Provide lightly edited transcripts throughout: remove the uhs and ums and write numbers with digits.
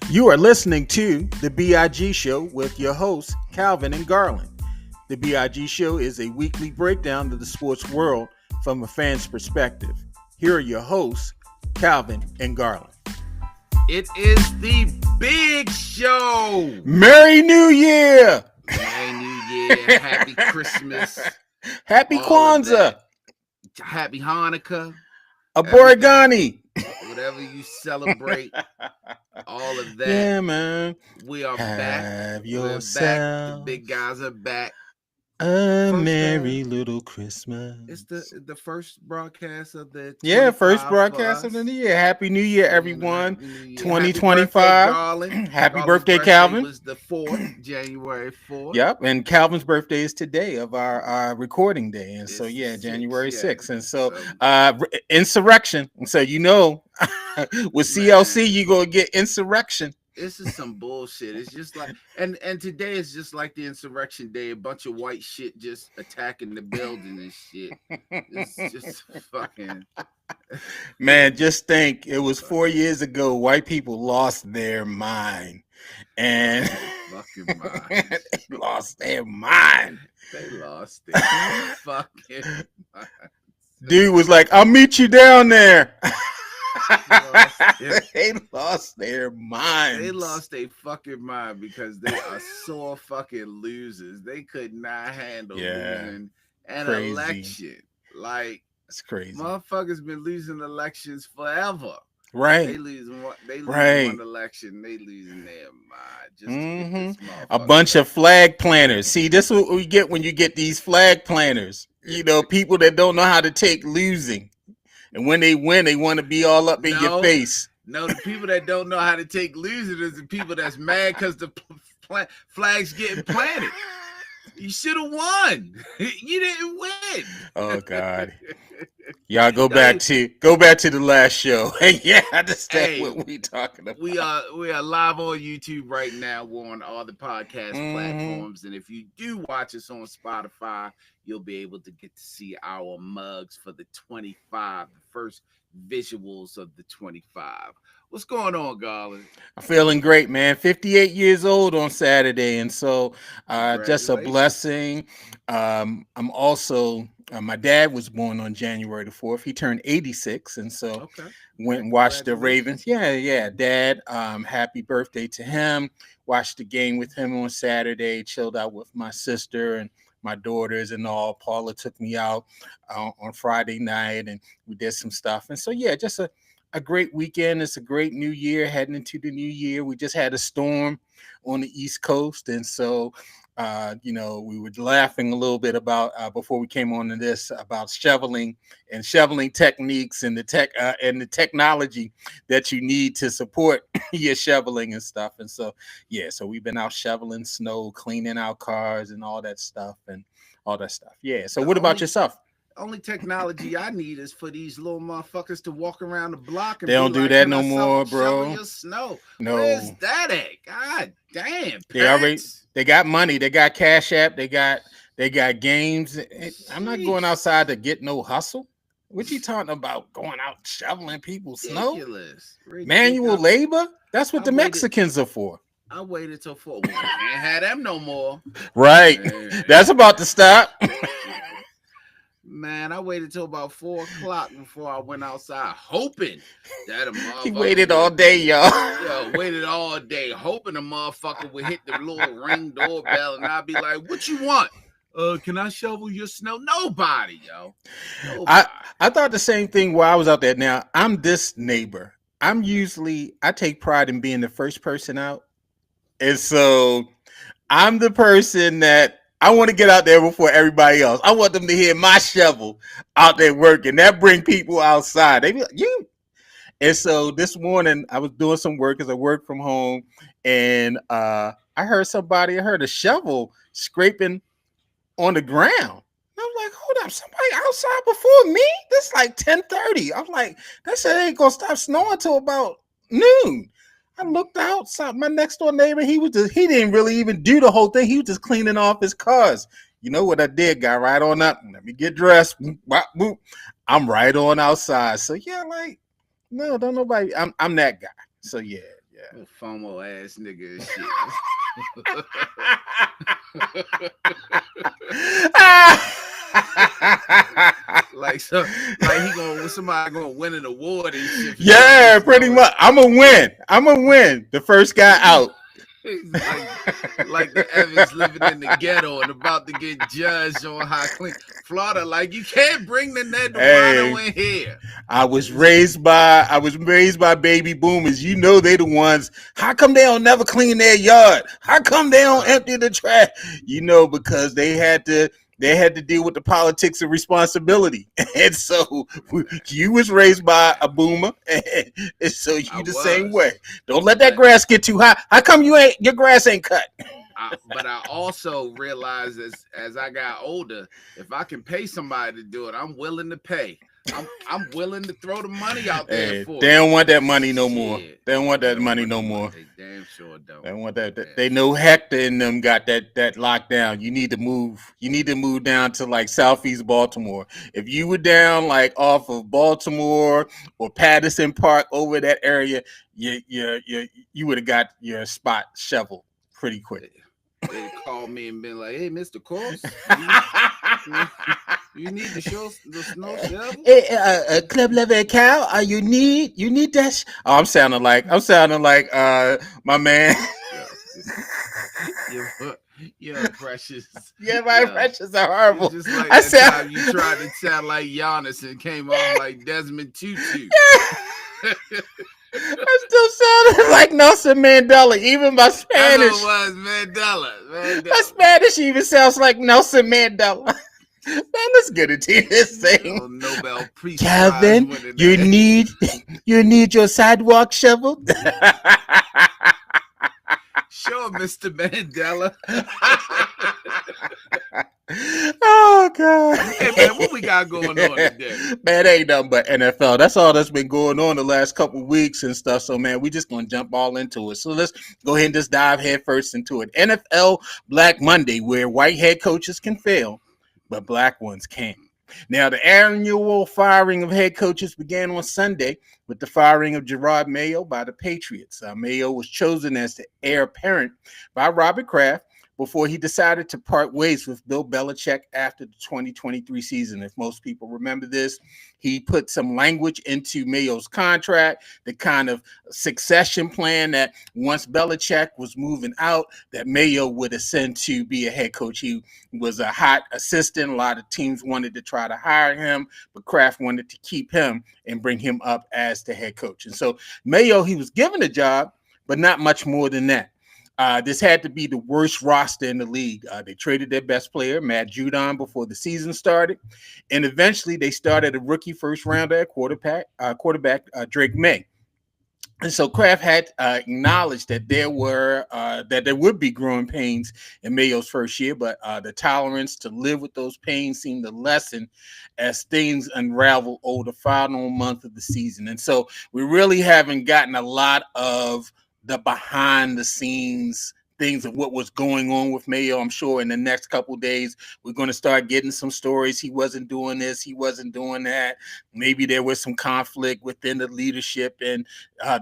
You are listening to the B.I.G Show with your hosts, Calvin and Garland. The B.I.G Show is a weekly breakdown of the sports world from a fan's perspective. Here are your hosts, Calvin and Garland. It is the big show. Merry New Year! Merry New Year. Happy Christmas. Happy Kwanzaa! Happy Hanukkah. Aborigani! Whatever you celebrate. All of that. Yeah, man. We are back. Yourself We're back. The big guys are back. A merry little Christmas. It's the first broadcast of the first broadcast of the new year. Happy New Year, everyone. 2025. Happy birthday, Calvin. It was the 4th, January 4th. Yep, and Calvin's birthday is today of our recording day. And so, January 6th. And so, insurrection. And so, with CLC, you're going to get insurrection. This is some bullshit. It's just like, and today is just like the insurrection day. A bunch of white shit just attacking the building and shit. It's just fucking. Man, just think, it was 4 years ago. White people lost their mind, and fucking mind. They lost their mind. They lost their fucking mind. Dude was like, "I'll meet you down there." They lost their minds. They lost their fucking mind because they are sore fucking losers. They could not handle losing an election. Like, it's crazy. Motherfuckers been losing elections forever. Right. They losing one election, they losing their mind. Just to get this a bunch of flag planters. See, this is what we get when you get these flag planters. People that don't know how to take losing. And when they win, they want to be all up in your face. No, the people that don't know how to take losing is the people that's mad because the flag's getting planted. You should have won. You didn't win. Oh God. Y'all go back to the last show. I understand what we talking about. We are live on YouTube right now. We're on all the podcast platforms, and if you do watch us on Spotify, you'll be able to get to see our mugs for the 25, the first visuals of the 25. What's going on, Garland? I'm feeling great, man. 58 years old on Saturday, and so just a blessing. I'm also my dad was born on January the 4th. He turned 86, and so went and watched the Ravens. Yeah, Dad. Happy birthday to him. Watched the game with him on Saturday. Chilled out with my sister and my daughters and all. Paula took me out on Friday night, and we did some stuff. And so, just a great weekend. It's a great new year, heading into the new year. We just had a storm on the East Coast, and so we were laughing a little bit about before we came on to this about shoveling techniques and the technology that you need to support your shoveling and stuff. And so so we've been out shoveling snow, cleaning our cars, and all that stuff. So what about yourself? Only technology I need is for these little motherfuckers to walk around the block. And they don't do that no more, bro. Your snow. No. Where's that at? God damn. They got money. They got Cash App. They got games. I'm not going outside to get no hustle. What you talking about? Going out shoveling people's snow? Ridiculous. Manual labor? That's what the Mexicans are for. I waited till 4. Can't have them no more. Right. That's about to stop. Man, I waited till about 4 o'clock before I went outside, hoping that a motherfucker. He waited all day, y'all. Waited all day, hoping a motherfucker would hit the little ring doorbell, and I'd be like, "What you want? Can I shovel your snow?" Nobody, yo. Nobody. I thought the same thing while I was out there. Now I'm this neighbor. I take pride in being the first person out, and so I'm the person that. I want to get out there before everybody else. I want them to hear my shovel out there working. That bring people outside. They be like, "You." And so this morning I was doing some work because I work from home, and I heard a shovel scraping on the ground. I was like, "Hold up, somebody outside before me?" This is like 10:30. I was like, "That shit ain't gonna stop snowing till about noon." I looked outside. My next door neighbor, he didn't really even do the whole thing. He was just cleaning off his cars. You know what I did? Got right on up. Let me get dressed. Boop, boop, boop. I'm right on outside. So no, don't nobody. I'm that guy. So yeah. FOMO ass nigga and shit. Somebody gonna win an award and shit. Yeah, pretty much. I'm a win. The first guy out. like the Evans living in the ghetto and about to get judged on how clean Florida. Like, you can't bring the Ned Wano in here. I was raised by baby boomers. You know they the ones. How come they don't never clean their yard? How come they don't empty the trash? You know, because they had to deal with the politics of responsibility. And so you was raised by a boomer, and so you the same way. Don't let that grass get too high. How come your grass ain't cut? But I also realized as I got older, if I can pay somebody to do it, I'm willing to pay. I'm willing to throw the money out there for they don't want that money no more. They don't want that money no more. They damn sure don't. They want that. They know Hector and them got that locked down. You need to move. You need to move down to like Southeast Baltimore. If you were down like off of Baltimore or Patterson Park over that area, you would have got your spot shoveled pretty quick. They called me and been like, "Hey, Mr. Course, you need to show the snow shovel." Hey, Club Level Cow, you need that. I'm sounding like my man. You're precious. Yeah, my impressions are horrible. It's just like that time you tried to sound like Giannis and came off like Desmond Tutu. I still sounded like Nelson Mandela. Even my Spanish. I know it was Mandela. My Spanish even sounds like Nelson Mandela. Man, let's get into this thing. Nobel Peace Calvin, you need your sidewalk shoveled. Sure, Mr. Mandela. Oh God! Hey man, what we got going on today? Man, ain't nothing but NFL. That's all that's been going on the last couple of weeks and stuff. So man, we just gonna jump all into it. So let's go ahead and just dive head first into it. NFL Black Monday, where white head coaches can fail, but black ones can't. Now, the annual firing of head coaches began on Sunday with the firing of Gerard Mayo by the Patriots. Mayo was chosen as the heir apparent by Robert Kraft before he decided to part ways with Bill Belichick after the 2023 season. If most people remember this, he put some language into Mayo's contract, the kind of succession plan that once Belichick was moving out, that Mayo would ascend to be a head coach. He was a hot assistant. A lot of teams wanted to try to hire him, but Kraft wanted to keep him and bring him up as the head coach. And so Mayo, he was given a job, but not much more than that. This had to be the worst roster in the league. They traded their best player, Matt Judon, before the season started. And eventually they started a rookie first rounder at quarterback Drake May. And so Kraft had acknowledged that there would be growing pains in Mayo's first year, but the tolerance to live with those pains seemed to lessen as things unraveled over the final month of the season. And so we really haven't gotten a lot of the behind the scenes things of what was going on with Mayo. I'm sure in the next couple of days, we're going to start getting some stories. He wasn't doing this. He wasn't doing that. Maybe there was some conflict within the leadership and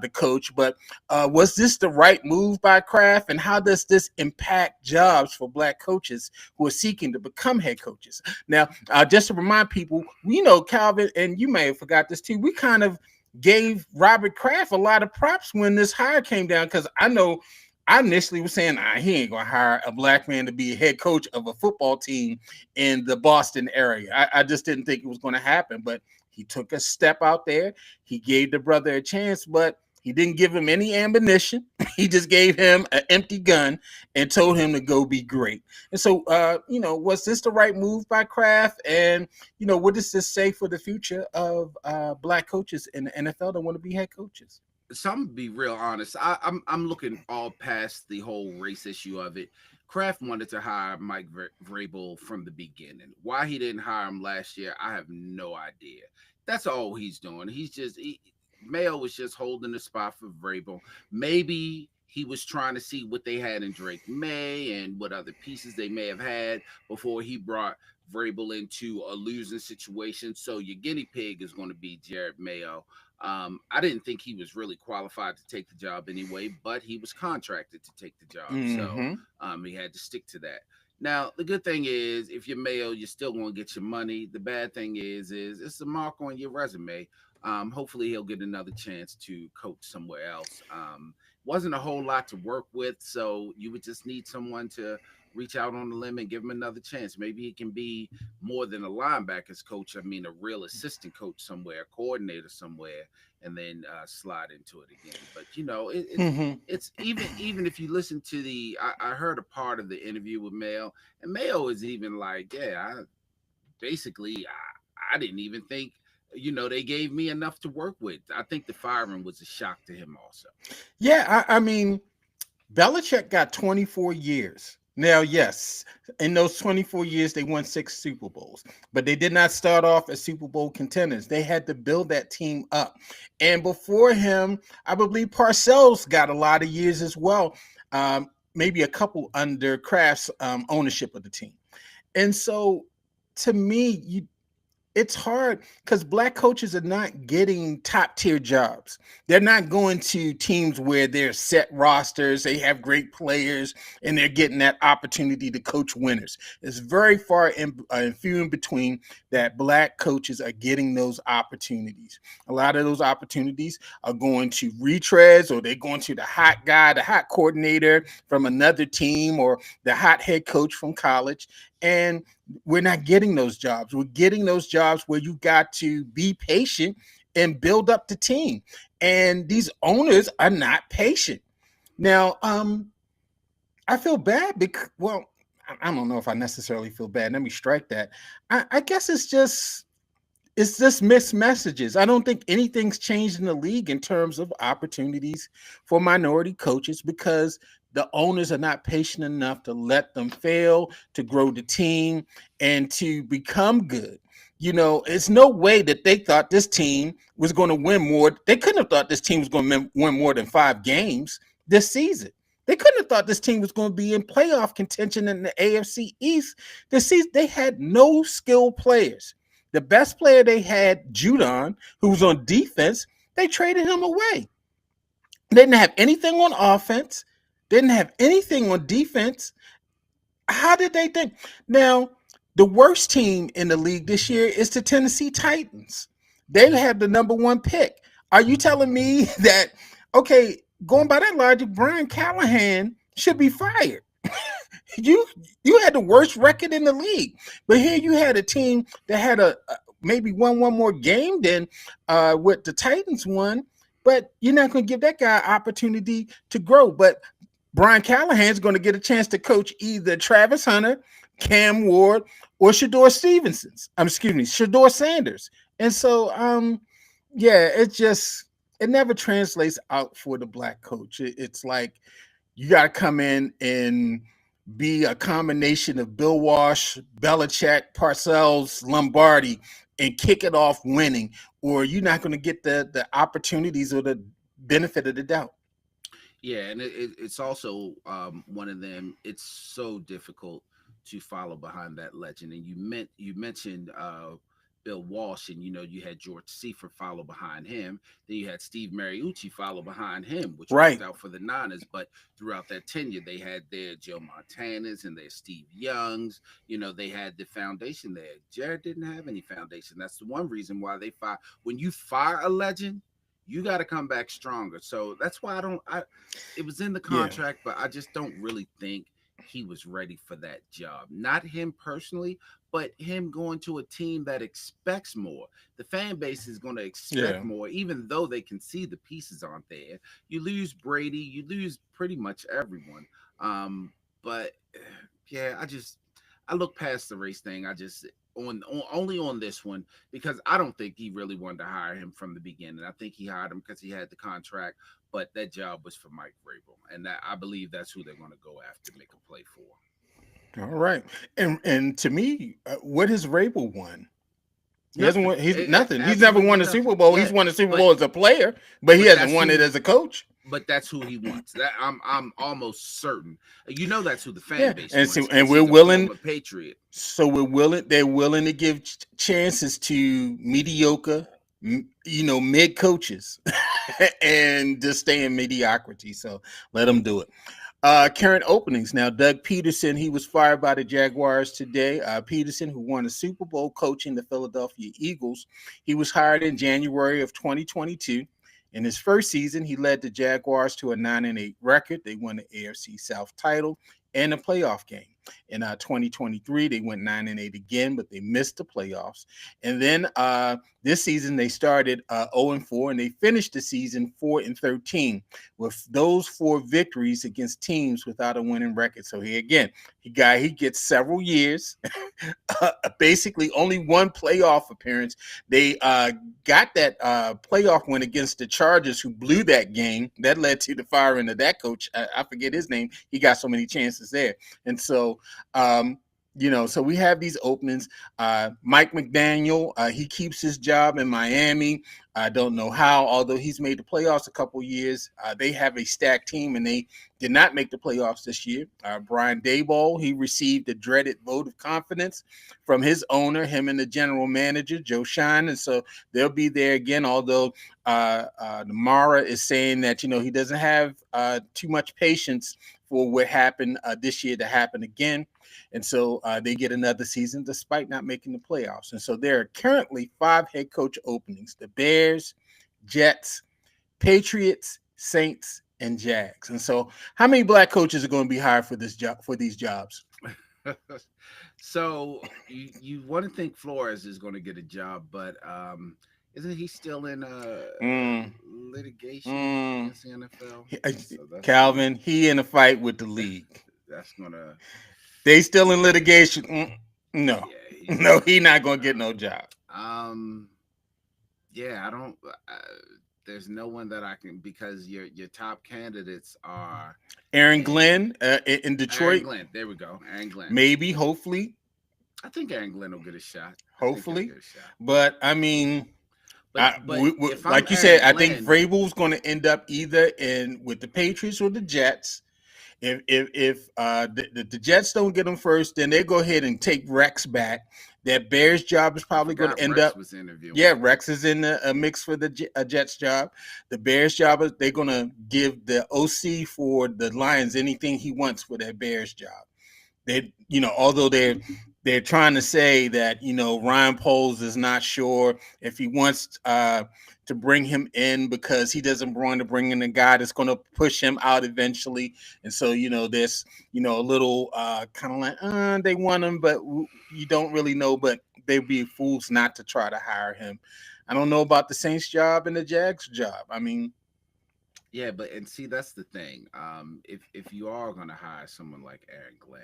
the coach. But was this the right move by Kraft? And how does this impact jobs for black coaches who are seeking to become head coaches? Now, just to remind people, we know Calvin, and you may have forgot this too, we kind of gave Robert Kraft a lot of props when this hire came down, because I know I initially was saying he ain't gonna hire a black man to be a head coach of a football team in the Boston area. I just didn't think it was going to happen, but he took a step out there. He gave the brother a chance, but he didn't give him any ammunition. He just gave him an empty gun and told him to go be great. And so, was this the right move by Kraft? And, what does this say for the future of black coaches in the NFL that want to be head coaches? So I'm gonna be real honest. I'm looking all past the whole race issue of it. Kraft wanted to hire Mike Vrabel from the beginning. Why he didn't hire him last year, I have no idea. That's all he's doing. Mayo was just holding the spot for Vrabel. Maybe he was trying to see what they had in Drake May and what other pieces they may have had before he brought Vrabel into a losing situation. So your guinea pig is going to be Jared Mayo. I didn't think he was really qualified to take the job anyway, but he was contracted to take the job, so Mm-hmm. he had to stick to that. Now, the good thing is, if you're Mayo, you're still going to get your money. The bad thing is it's a mark on your resume. Hopefully, he'll get another chance to coach somewhere else. Wasn't a whole lot to work with, so you would just need someone to reach out on the limb and give him another chance. Maybe he can be more than a linebackers coach. I mean, a real assistant coach somewhere, a coordinator somewhere, and then slide into it again. But Mm-hmm. it's even if you listen to I heard a part of the interview with Mayo, and Mayo is even like, yeah, I didn't even think they gave me enough to work with. I think the firing was a shock to him also. Yeah, I mean, Belichick got 24 years. Now, yes, in those 24 years, they won 6 Super Bowls, but they did not start off as Super Bowl contenders. They had to build that team up. And before him, I believe Parcells got a lot of years as well, maybe a couple under Kraft's ownership of the team. And so, to me, it's hard because black coaches are not getting top tier jobs. They're not going to teams where they're set rosters, they have great players, and they're getting that opportunity to coach winners. It's very far and few in between that black coaches are getting those opportunities. A lot of those opportunities are going to retreads, or they're going to the hot guy, the hot coordinator from another team, or the hot head coach from college. And we're not getting those jobs. We're getting those jobs where you got to be patient and build up the team. And these owners are not patient. Now, I feel bad because, well, I don't know if I necessarily feel bad. Let me strike that. I guess it's just mixed messages. I don't think anything's changed in the league in terms of opportunities for minority coaches because the owners are not patient enough to let them fail, to grow the team, and to become good. It's no way that they thought this team was going to win more. They couldn't have thought this team was going to win more than 5 games this season. They couldn't have thought this team was going to be in playoff contention in the AFC East this season. They had no skilled players. The best player they had, Judon, who was on defense, they traded him away. They didn't have anything on offense, didn't have anything on defense. How did they think? Now, the worst team in the league this year is the Tennessee Titans. They had the number 1 pick. Are you telling me that, okay, going by that logic, Brian Callahan should be fired? You had the worst record in the league, but here you had a team that had a maybe won one more game than what the Titans won, but you're not going to give that guy an opportunity to grow. But Brian Callahan's going to get a chance to coach either Travis Hunter, Cam Ward, or Shador Shador Sanders. And so, yeah, it never translates out for the black coach. It's like you got to come in and be a combination of Bill Walsh, Belichick, Parcells, Lombardi, and kick it off winning, or you're not going to get the opportunities or the benefit of the doubt. Yeah, and it's also one of them. It's so difficult to follow behind that legend. And you mentioned Bill Walsh, and you had George Seifert follow behind him. Then you had Steve Mariucci follow behind him, which Right. worked out for the Niners. But throughout that tenure, they had their Joe Montanas and their Steve Youngs. They had the foundation there. Jared didn't have any foundation. That's the one reason why they fire. When you fire a legend, you got to come back stronger. So that's why it was in the contract, but I just don't really think he was ready for that job. Not him personally, but him going to a team that expects more. The fan base is going to expect more, even though they can see the pieces aren't there. You lose Brady, you lose pretty much everyone. But yeah, I look past the race thing. I just only on this one because I don't think he really wanted to hire him from the beginning. I think he hired him because he had the contract, but that job was for Mike Vrabel, and I believe that's who they're going to go after, make a play for. All right, and to me, what has Vrabel won? He hasn't won. He's nothing. He's never won a Super Bowl. He's won a Super Bowl as a player, but he hasn't won it as a coach. but that's who he wants. That I'm almost certain. You know, that's who the fan Yeah, base and wants so and because we're he's a willing. former Patriot. So we're willing. They're willing to give chances to mediocre, mid coaches, and just stay in mediocrity. So let them do it. Current openings now. Doug Peterson, he was fired by the Jaguars today. Peterson, who won a Super Bowl coaching the Philadelphia Eagles, he was hired in January of 2022. In his first season, he led the Jaguars to a 9-8 record. They won the AFC South title and a playoff game. In 2023, they went 9-8 again, but they missed the playoffs. And then this season, they started 0-4, and they finished the season 4-13 with those 4 victories against teams without a winning record. So here again, he gets several years, basically only one playoff appearance. They got that playoff win against the Chargers, who blew that game. That led to the firing of that coach. I forget his name. He got so many chances there. And so, so we have these openings. Mike McDaniel, he keeps his job in Miami. I don't know how, although he's made the playoffs a couple years. They have a stacked team, and they did not make the playoffs this year. Brian Daboll, he received the dreaded vote of confidence from his owner, him and the general manager, Joe Shine, and so they'll be there again, although Mara is saying that, he doesn't have too much patience for what happened this year to happen again. And so they get another season despite not making the playoffs. And so there are currently 5 head coach openings: the Bears, Jets, Patriots, Saints, and Jags. And so how many black coaches are going to be hired for this job, for these jobs? So you want to think Flores is going to get a job, but isn't he still in litigation against the NFL? Calvin, he in a fight with the league. That's gonna. They still in litigation. No, yeah, no, he not gonna get no job. Yeah, I don't. There's no one that I can, because your top candidates are Aaron Glenn in Detroit. Aaron Glenn, there we go. Aaron Glenn. Maybe, hopefully. I think Aaron Glenn will get a shot. Hopefully, but I mean. But like you said, Glenn, I think Vrabel's going to end up either with the Patriots or the Jets. If the Jets don't get him first, then they go ahead and take Rex back. That Bears job is probably going to end up. Yeah, Rex is in the mix for the Jets job. The Bears job, they're going to give the OC for the Lions anything he wants for that Bears job. They, although they're trying to say that, Ryan Poles is not sure if he wants to bring him in because he doesn't want to bring in a guy that's going to push him out eventually. And so, there's, a little kind of like, they want him, but you don't really know, but they'd be fools not to try to hire him. I don't know about the Saints job and the Jags job. I mean, yeah, but and see, that's the thing. If you are going to hire someone like Aaron Glenn,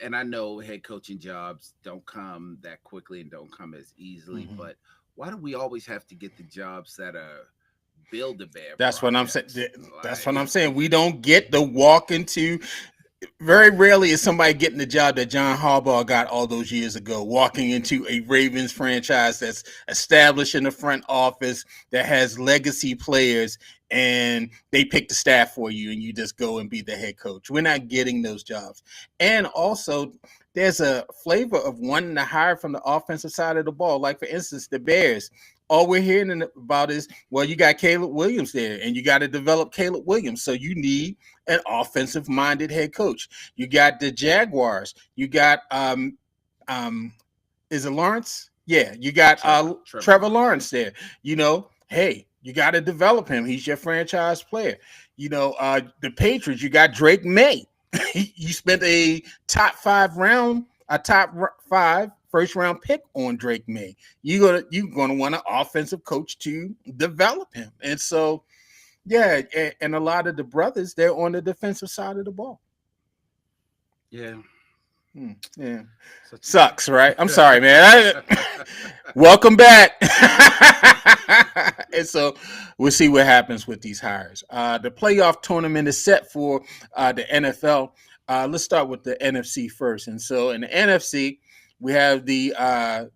and I know head coaching jobs don't come that quickly and don't come as easily, but why do we always have to get the jobs that are Build-A-Bear? That's what I'm saying. That's what I'm saying. We don't get the walk into. Very rarely is somebody getting the job that John Harbaugh got all those years ago, walking into a Ravens franchise that's established in the front office, that has legacy players, and they pick the staff for you and you just go and be the head coach. We're not getting those jobs. And also, there's a flavor of wanting to hire from the offensive side of the ball. Like, for instance, the Bears. All we're hearing about is, well, you got Caleb Williams there, and you got to develop Caleb Williams. So you need an offensive-minded head coach. You got the Jaguars. You got is it Lawrence? Yeah, you got Trevor Lawrence there. Hey, you got to develop him. He's your franchise player. The Patriots, you got Drake May. You spent a top 5 first round pick on Drake May. You're gonna want an offensive coach to develop him. And so, yeah, and a lot of the brothers, they're on the defensive side of the ball. Yeah. Yeah. Sucks, right? I'm sorry, man. Welcome back. And so we'll see what happens with these hires. The playoff tournament is set for the NFL. Let's start with the NFC first. And so in the NFC, we have the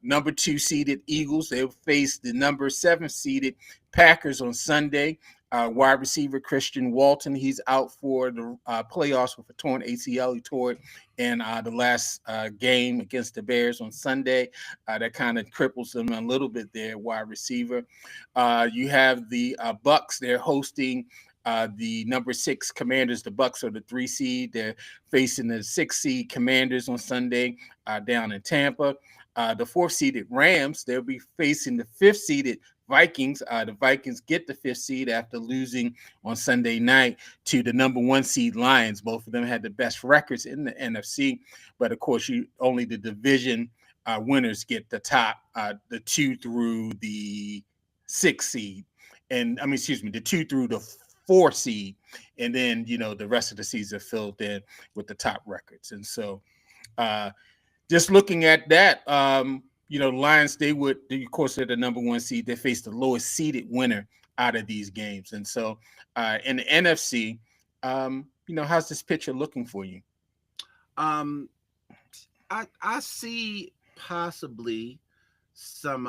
number 2 seeded Eagles. They'll face the number 7 seeded Packers on Sunday. Wide receiver Christian Walton, he's out for the playoffs with a torn ACL. He tore it in the last game against the Bears on Sunday. That kind of cripples him a little bit there, wide receiver. You have the Bucks. They're hosting the number 6 Commanders. The Bucks are the 3 seed. They're facing the 6 seed Commanders on Sunday down in Tampa. The 4th seeded Rams, they'll be facing the 5th seeded Vikings. The Vikings get the 5th seed after losing on Sunday night to the number 1 seed Lions. Both of them had the best records in the NFC, but of course, only the division winners get the top, the 2 through the 6th seed, and the 2 through the 4 seed, and then the rest of the season filled in with the top records. And so, just looking at that, Lions, of course, they're the number 1 seed. They face the lowest seeded winner out of these games. And so in the NFC, how's this picture looking for you? I see possibly some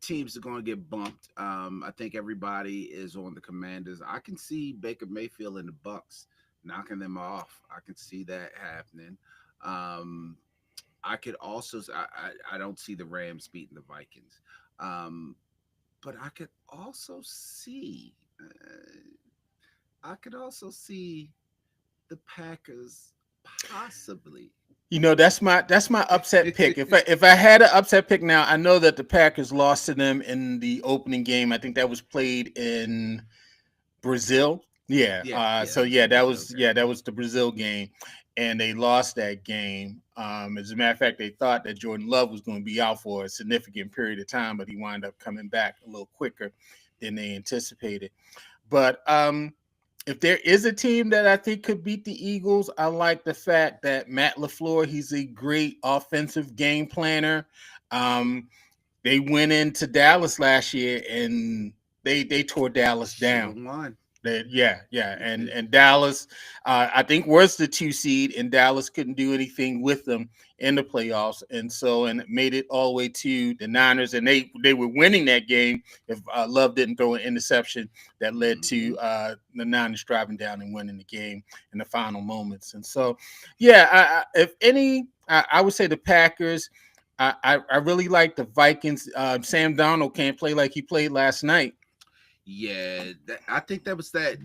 teams are going to get bumped. I think everybody is on the Commanders. I can see Baker Mayfield and the Bucks knocking them off. I can see that happening. I could also, I don't see the Rams beating the Vikings, but I could also see, the Packers possibly. That's my upset pick. If I had an upset pick now, I know that the Packers lost to them in the opening game. I think that was played in Brazil. Yeah. That was the Brazil game, and they lost that game. As a matter of fact, they thought that Jordan Love was going to be out for a significant period of time, but he wound up coming back a little quicker than they anticipated. But if there is a team that I think could beat the Eagles, I like the fact that Matt LaFleur, he's a great offensive game planner. They went into Dallas last year and they tore Dallas down. And Dallas, I think, was the 2 seed, and Dallas couldn't do anything with them in the playoffs, and it made it all the way to the Niners, and they were winning that game if Love didn't throw an interception that led to the Niners driving down and winning the game in the final moments. And so, if any, I would say the Packers. I really like the Vikings. Sam Darnold can't play like he played last night. Yeah, I think that was that.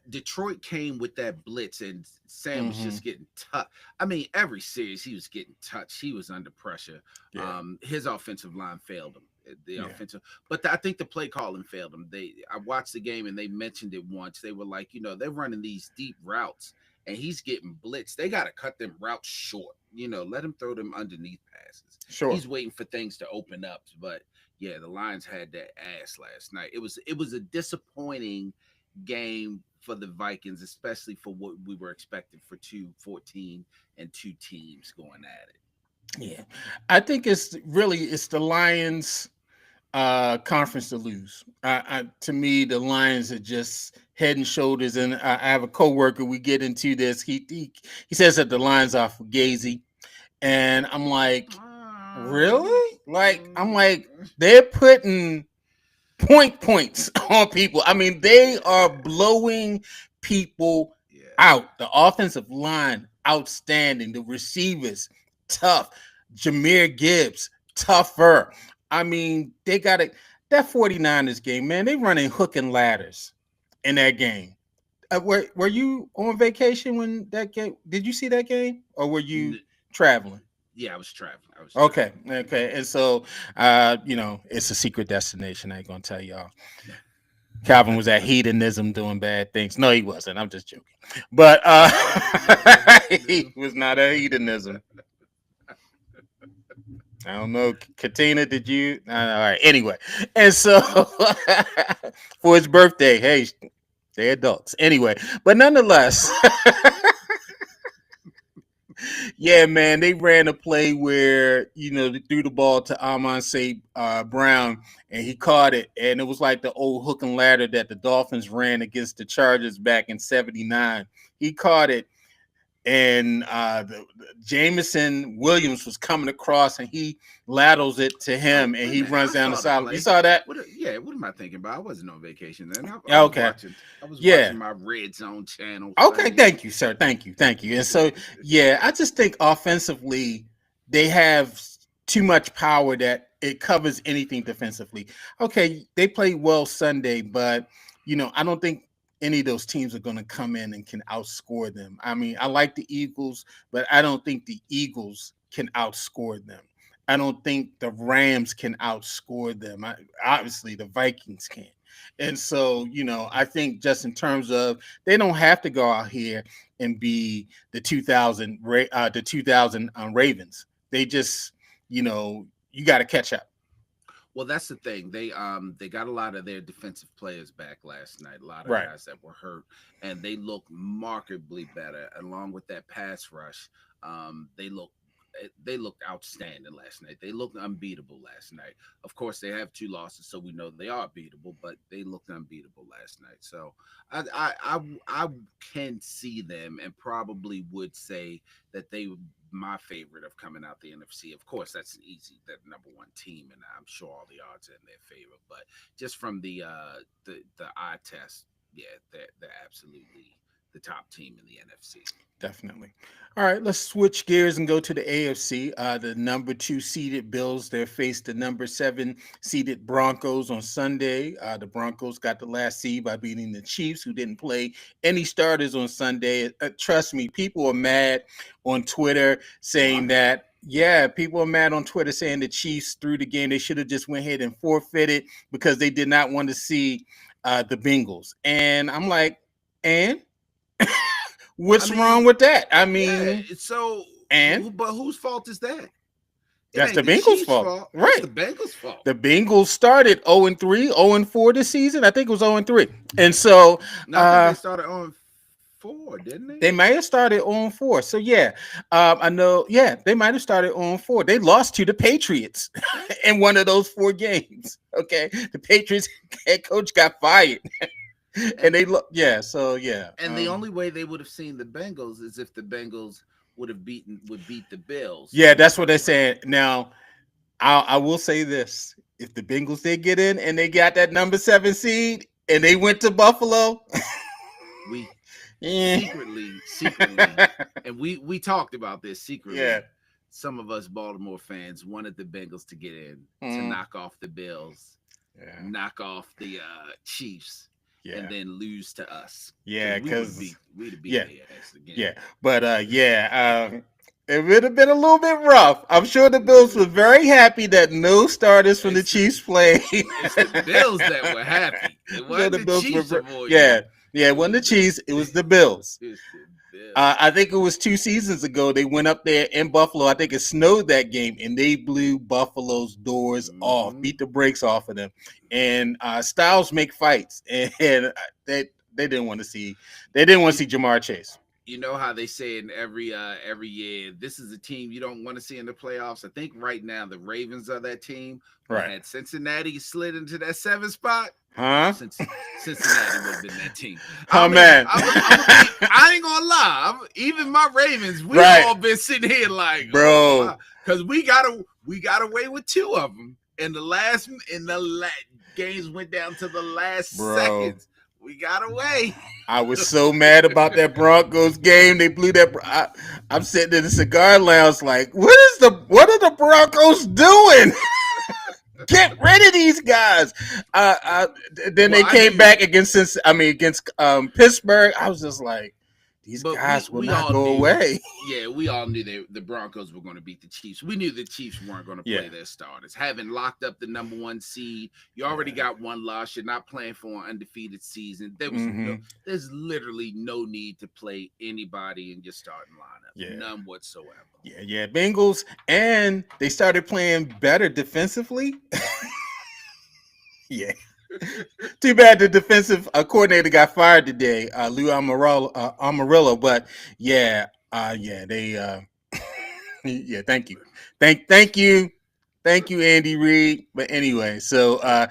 Detroit came with that blitz, and Sam was just getting touched. I mean, every series he was getting touched. He was under pressure. Yeah. His offensive line failed him. Offensive, but I think the play calling failed him. I watched the game and they mentioned it once. They were like, they're running these deep routes, and he's getting blitzed. They got to cut them routes short. Let him throw them underneath passes. Sure, he's waiting for things to open up, but. Yeah, the Lions had that ass last night. It was a disappointing game for the Vikings, especially for what we were expecting for 2-14 and 2 teams going at it. Yeah, I think it's the Lions' conference to lose. To me, the Lions are just head and shoulders. And I have a coworker. We get into this. He says that the Lions are fugazi, and I'm like. Really? I'm like, they're putting points on people. I mean, they are blowing people out. The offensive line, outstanding. The receivers, tough. Jahmyr Gibbs, tougher. I mean, they got it. That 49ers game, man, they running hook and ladders in that game. Were you on vacation when that game? Did you see that game, or were you traveling? Yeah, I was traveling. Okay. And so, it's a secret destination. I ain't gonna tell y'all. Calvin was at hedonism doing bad things. No, he wasn't. I'm just joking. But he was not at hedonism. I don't know. Katina, did you? All right. Anyway, and so for his birthday, hey, they're adults. Anyway, but nonetheless. Yeah, man, they ran a play where, they threw the ball to Amon-St. Brown, and he caught it. And it was like the old hook and ladder that the Dolphins ran against the Chargers back in '79. He caught it, and Jameson Williams was coming across, and he laterals it to him, and he runs down the sideline. You saw that? What am I thinking about? I wasn't on vacation then. Okay. I was watching my Red Zone channel. Okay, thank you, sir. Thank you. And so, yeah, I just think offensively they have too much power that it covers anything defensively. Okay, they played well Sunday, but I don't think any of those teams are going to come in and can outscore them. I mean, I like the Eagles, but I don't think the Eagles can outscore them. I don't think the Rams can outscore them. Obviously, the Vikings can. And so, I think just in terms of they don't have to go out here and be the 2000 Ravens. They just, you got to catch up. Well, that's the thing. They got a lot of their defensive players back last night. A lot of guys that were hurt, and they look markedly better. Along with that pass rush, they looked outstanding last night. They looked unbeatable last night. Of course, they have 2 losses, so we know they are beatable, but they looked unbeatable last night. So I can see them and probably would say that they would my favorite of coming out the NFC. Of course, that's an easy, that number 1 team, and I'm sure all the odds are in their favor. But just from the eye test, yeah, they're absolutely the top team in the NFC. Definitely. All right, let's switch gears and go to the AFC. The number 2 seeded Bills, they faced the number 7 seeded Broncos on Sunday. The Broncos got the last seed by beating the Chiefs, who didn't play any starters on Sunday. Trust me, people are mad on Twitter saying that. Yeah, people are mad on Twitter saying the Chiefs threw the game. They should have just went ahead and forfeited because they did not want to see the Bengals. And I'm like, and what's wrong with that? I mean, but whose fault is that? That's the Bengals' fault. Right. It's the Bengals' fault. The Bengals started 0-3, 0-4 this season. I think it was 0-3. And so I think they started 0-4, didn't they? They might have started 0-4. So yeah, I know. Yeah, they might have started 0-4. They lost to the Patriots in one of those 4 games. Okay, the Patriots head coach got fired. And they look, And the only way they would have seen the Bengals is if the Bengals would beat the Bills. Yeah, that's what they're saying. Now, I will say this: if the Bengals did get in and they got that number 7 seed and they went to Buffalo, secretly, and we talked about this secretly. Yeah. Some of us Baltimore fans wanted the Bengals to get in to knock off the Bills, knock off the Chiefs. Yeah. And then lose to us. Yeah, because we'd have beat their ass again. Yeah, but it would have been a little bit rough. I'm sure the Bills were very happy that no starters from the Chiefs played. It's the Bills that were happy. It wasn't the Chiefs. It wasn't the Chiefs. It was the Bills. I think it was 2 seasons ago. They went up there in Buffalo. I think it snowed that game, and they blew Buffalo's doors off, beat the brakes off of them. And styles make fights, and they didn't want to see. They didn't want to see Jamar Chase. You know how they say in every year, this is a team you don't want to see in the playoffs. I think right now the Ravens are that team. Right. Had Cincinnati slid into that 7th spot. Huh? Cincinnati would have been that team. Man. I ain't gonna lie. Even my Ravens, we all been sitting here like, bro, because we got away with 2 of them in the last games went down to the last seconds. We got away. I was so mad about that Broncos game. They blew that. I'm sitting in the cigar lounge like, what are the Broncos doing? Get rid of these guys. Then they came back against Pittsburgh. I was just like, these guys will not go away. Yeah, we all knew the Broncos were going to beat the Chiefs. We knew the Chiefs weren't going to play their starters. Having locked up the number 1 seed, you already got 1 loss. You're not playing for an undefeated season. There's literally no need to play anybody in your starting lineup. Yeah. None whatsoever. Yeah. Bengals, and they started playing better defensively. Yeah. Too bad the defensive coordinator got fired today, Lou Amarillo. But they thank you, Andy Reid. But anyway, so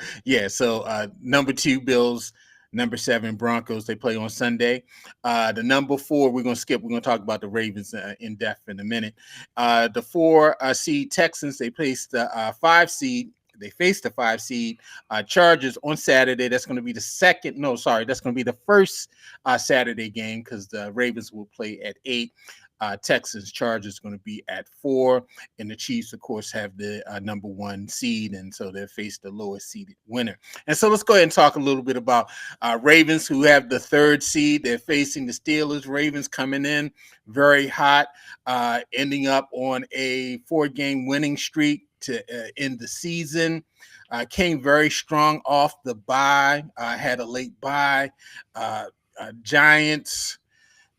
number 2 Bills Number 7 Broncos, they play on Sunday. The number 4, we're going to skip. We're going to talk about the Ravens in depth in a minute. The 4 seed Texans, they face the 5 seed. They face the 5 seed Chargers on Saturday. That's going to be the second. No, sorry, that's going to be the first Saturday game because the Ravens will play at 8. Texans Chargers going to be at 4, and the Chiefs, of course, have the number 1 seed, and so they'll face the lowest seeded winner. And so let's go ahead and talk a little bit about Ravens, who have the 3rd seed. They're facing the Steelers. Ravens coming in very hot, ending up on a 4-game winning streak to end the season. Came very strong off the bye. Had a late bye. Giants,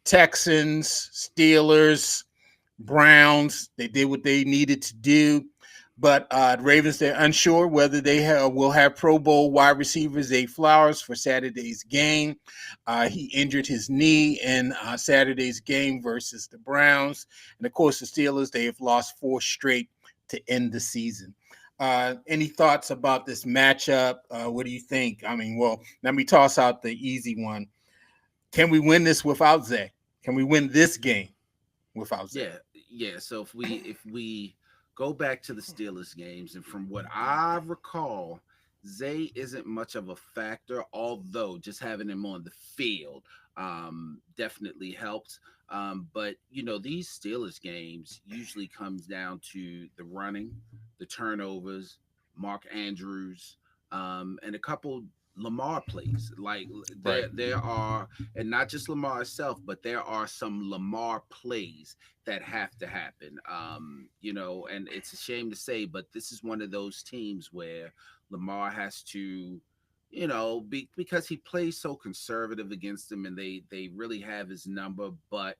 Texans, Steelers, Browns, they did what they needed to do. But the Ravens, they're unsure whether they will have Pro Bowl wide receiver Zay Flowers for Saturday's game. He injured his knee in Saturday's game versus the Browns. And, of course, the Steelers, they have lost 4 straight to end the season. Any thoughts about this matchup? What do you think? I mean, well, let me toss out the easy one. Can we win this without Zay? Can we win this game without Zay? Yeah. So if we go back to the Steelers games, and from what I recall, Zay isn't much of a factor, although just having him on the field definitely helps. But these Steelers games usually comes down to the running, the turnovers, Mark Andrews, and a couple Lamar plays. Like there are, and not just Lamar itself, but there are some Lamar plays that have to happen. And it's a shame to say, but this is one of those teams where Lamar has to, because he plays so conservative against them, and they really have his number. But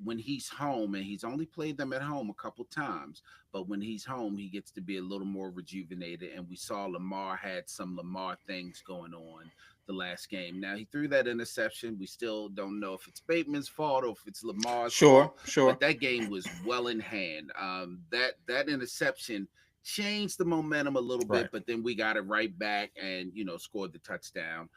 when he's home, and he's only played them at home a couple times, but when he's home, he gets to be a little more rejuvenated. And we saw Lamar had some Lamar things going on the last game. Now, he threw that interception. We still don't know if it's Bateman's fault or if it's Lamar's fault. Sure. But that game was well in hand. That interception changed the momentum a little bit, but then we got it right back and scored the touchdown.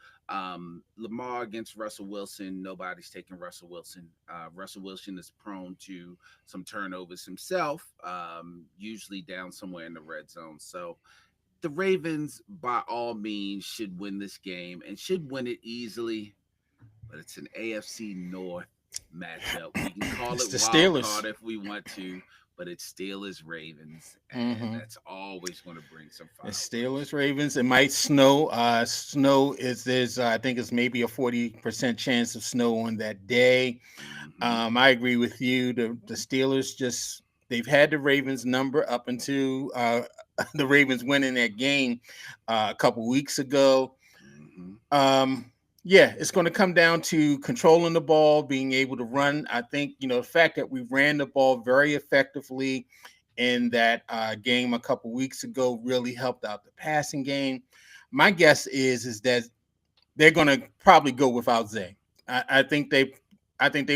Lamar against Russell Wilson, nobody's taking Russell Wilson. Russell Wilson is prone to some turnovers himself, usually down somewhere in the red zone. So the Ravens, by all means, should win this game and should win it easily, but it's an AFC North matchup. We can call it wild card if we want to, but it's Steelers Ravens, and that's always going to bring some fun. It's Steelers Ravens. It might snow. Snow there's I think it's maybe a 40% chance of snow on that day. I agree with you. The Steelers they've had the Ravens number up until the Ravens winning that game a couple weeks ago. Yeah, it's going to come down to controlling the ball, being able to run. I think, the fact that we ran the ball very effectively in that game a couple weeks ago really helped out the passing game. My guess is that they're going to probably go without Zay. I think they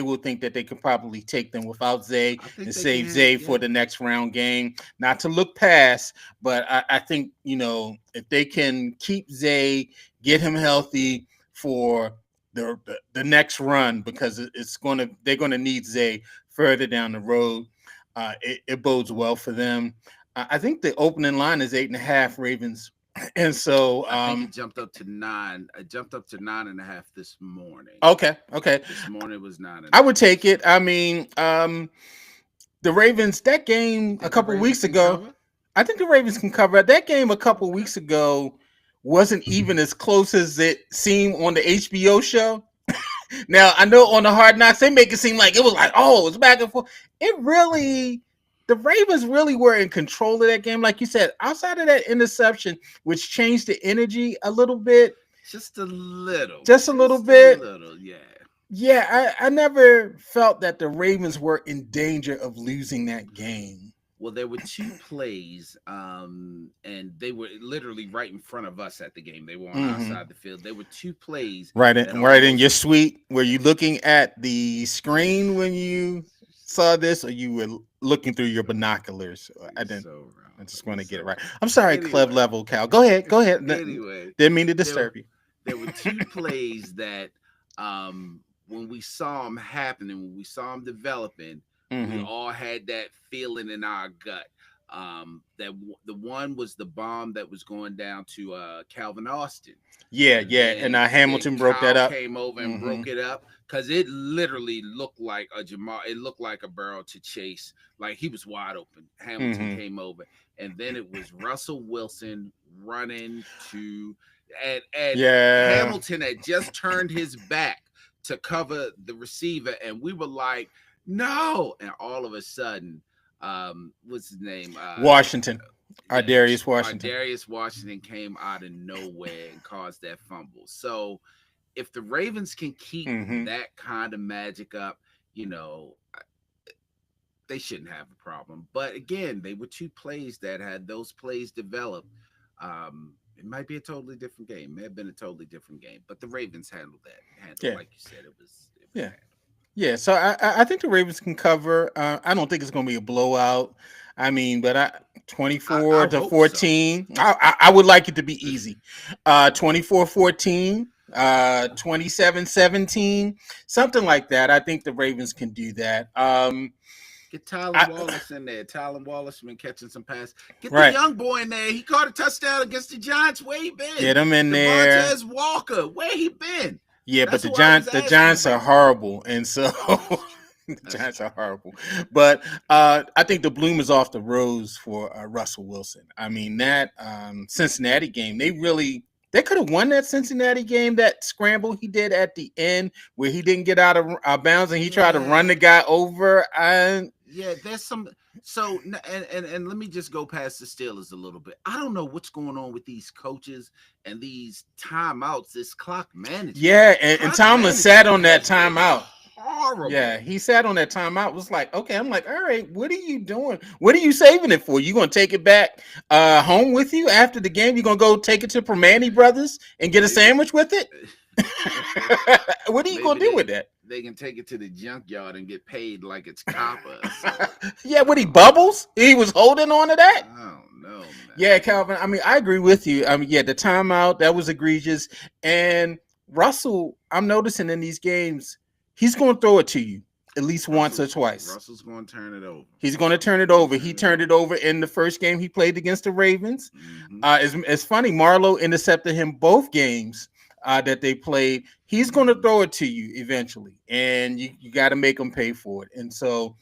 will think that they could probably take them without Zay and save Zay for the next round game. Not to look past, but I think, if they can keep Zay, get him healthy for the next run, because they're gonna need Zay further down the road. It bodes well for them. I think the opening line is 8.5 Ravens, and so I think it jumped up to 9. I jumped up to 9.5 this morning. Okay. This morning was 9.5. I would take it. I mean, the Ravens, that game a couple weeks ago. I think the Ravens can cover it. That game a couple weeks ago wasn't even as close as it seemed on the HBO show. Now, I know on the Hard Knocks, they make it seem like it was like, it's back and forth. The Ravens really were in control of that game. Like you said, outside of that interception, which changed the energy a little bit. Just a little. Yeah. Yeah, I never felt that the Ravens were in danger of losing that game. Well, there were 2 plays, and they were literally right in front of us at the game. They were on our side of the field. There were 2 plays. Right in your suite. Were you looking at the screen when you saw this, or you were looking through your binoculars? I didn't. I just want to get it right. I'm sorry, club level Cal. Go ahead. Anyway, didn't mean to disturb you. there were two plays that when we saw them happening, when we saw them developing, we Mm-hmm. all had that feeling in our gut. The one was the bomb that was going down to Calvin Austin, Yeah, and yeah. And then Hamilton broke that Kyle up. came over and Mm-hmm. broke it up because it literally looked like a Jamal. It looked like a barrel to Chase, like he was wide open. Hamilton Mm-hmm. came over, and then it was Russell Wilson running to, and Yeah. Hamilton had just turned his back to cover the receiver, and we were like, no, and all of a sudden, what's his name? Washington. Yeah, Darius Washington. Darius Washington came out of nowhere and caused that fumble. So if the Ravens can keep Mm-hmm. that kind of magic up, you know, they shouldn't have a problem. But again, they were two plays that had those plays developed. It might be a totally different game. It may have been a totally different game, but the Ravens handled that. Handled Yeah. like you said, it was Yeah. handled. Yeah, so I think the Ravens can cover. I don't think it's going to be a blowout. I mean, but I 24 to hope so. 14. I would like it to be easy. 24-14, 27-17, something like that. I think the Ravens can do that. Get Tylan I, Wallace in there. Tylan Wallace been catching some passes. Get the right. young boy in there. He caught a touchdown against the Giants. Where he been? Get him in there. Devontae Walker. Where he been? Yeah, but That's who I was The asking Giants are about. horrible, and so the That's Giants true. are horrible. But I think the bloom is off the rose for Russell Wilson. I mean that Cincinnati game, they could have won that Cincinnati game. That scramble he did at the end, where he didn't get out of bounds and he tried to run Yeah. the guy over. And Yeah, there's some. So and let me just go past the Steelers a little bit. I don't know what's going on with these coaches and these timeouts, this clock management. yeah, and Clock Tomlin sat management on that has been timeout. Yeah, horrible. he sat on that timeout. Was like, okay, I'm like, all right, what are you doing? What are you saving it for? You gonna take it back home with you after the game? You gonna go take it to Permane Brothers and get a Maybe sandwich with it? What are you gonna maybe do with that? they can take it to the junkyard and get paid like it's copper or something. Yeah, what he I don't know. bubbles? He was holding on to that. I don't know, Yeah, man. Calvin. I mean, I agree with you. I mean, yeah, the timeout that was egregious. And Russell, I'm noticing in these games, he's going to throw it to you at least once or twice. Russell's going to turn it over. He's going to turn He's it going over. to He turn it turned over. it over in the first game he played against the Ravens. Mm-hmm. It's funny. Marlowe intercepted him both games that they played. He's going to throw it to you eventually, and you got to make him pay for it. And so,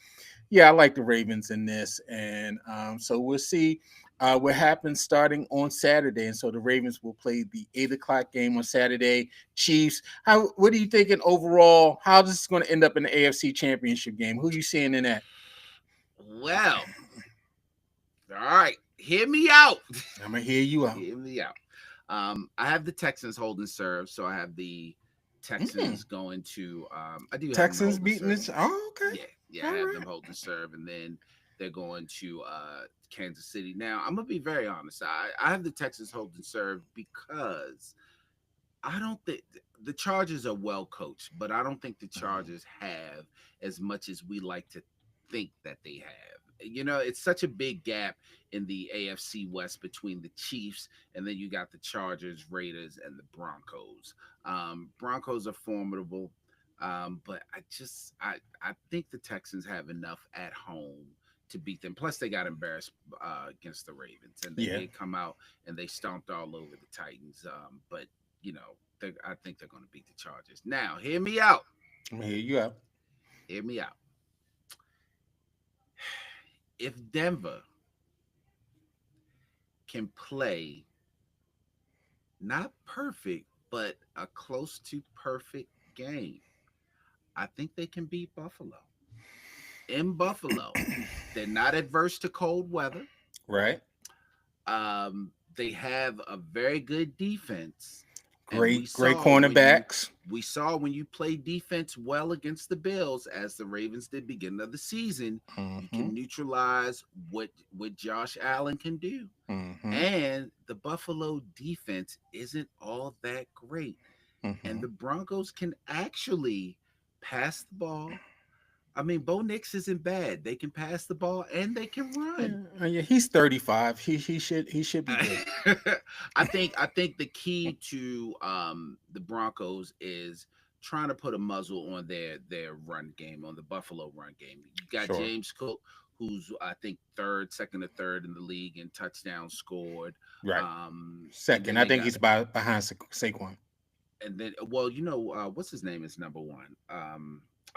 yeah, I like the Ravens in this, and so we'll see what happens starting on Saturday. And so the Ravens will play the 8 o'clock game on Saturday. Chiefs. What are you thinking overall? How this is going to end up in the AFC Championship game? Who are you seeing in that? Well, all right, hear me out. I'm gonna hear you out. Hear me out. I have the Texans holding serve, so I have the Texans going to. I do have them Texans holding beating serve. this. Oh, okay. Yeah, I have them holding serve, and then they're going to Kansas City. Now, I'm gonna be very honest. I have the Texans holding serve because I don't think the Chargers are well coached, but I don't think the Chargers have as much as we like to think that they have. You know, it's such a big gap in the AFC West between the Chiefs and then you got the Chargers, Raiders, and the Broncos. Broncos are formidable, but I think the Texans have enough at home to beat them. Plus, they got embarrassed against the Ravens, and they did come out and they stomped all over the Titans. But you know, I think they're going to beat the Chargers. Now, hear me out. I'm gonna hear you out. Hear me out. If Denver can play not perfect, but a close to perfect game, I think they can beat Buffalo. In Buffalo, they're not adverse to cold weather. Right. They have a very good defense. And Great cornerbacks. we saw when you play defense well against the Bills, as the Ravens did beginning of the season, you can neutralize what Josh Allen can do. And the Buffalo defense isn't all that great. And the Broncos can actually pass the ball. I mean, Bo Nix isn't bad. They can pass the ball and they can run. Yeah, he's 35. He should be good. I think the key to the Broncos is trying to put a muzzle on their run game, on the Buffalo run game. You got Sure. James Cook, who's I think second or third in the league in touchdowns scored. Right. And Second, then I they think got he's behind Saquon. and then well, what's his name is number one.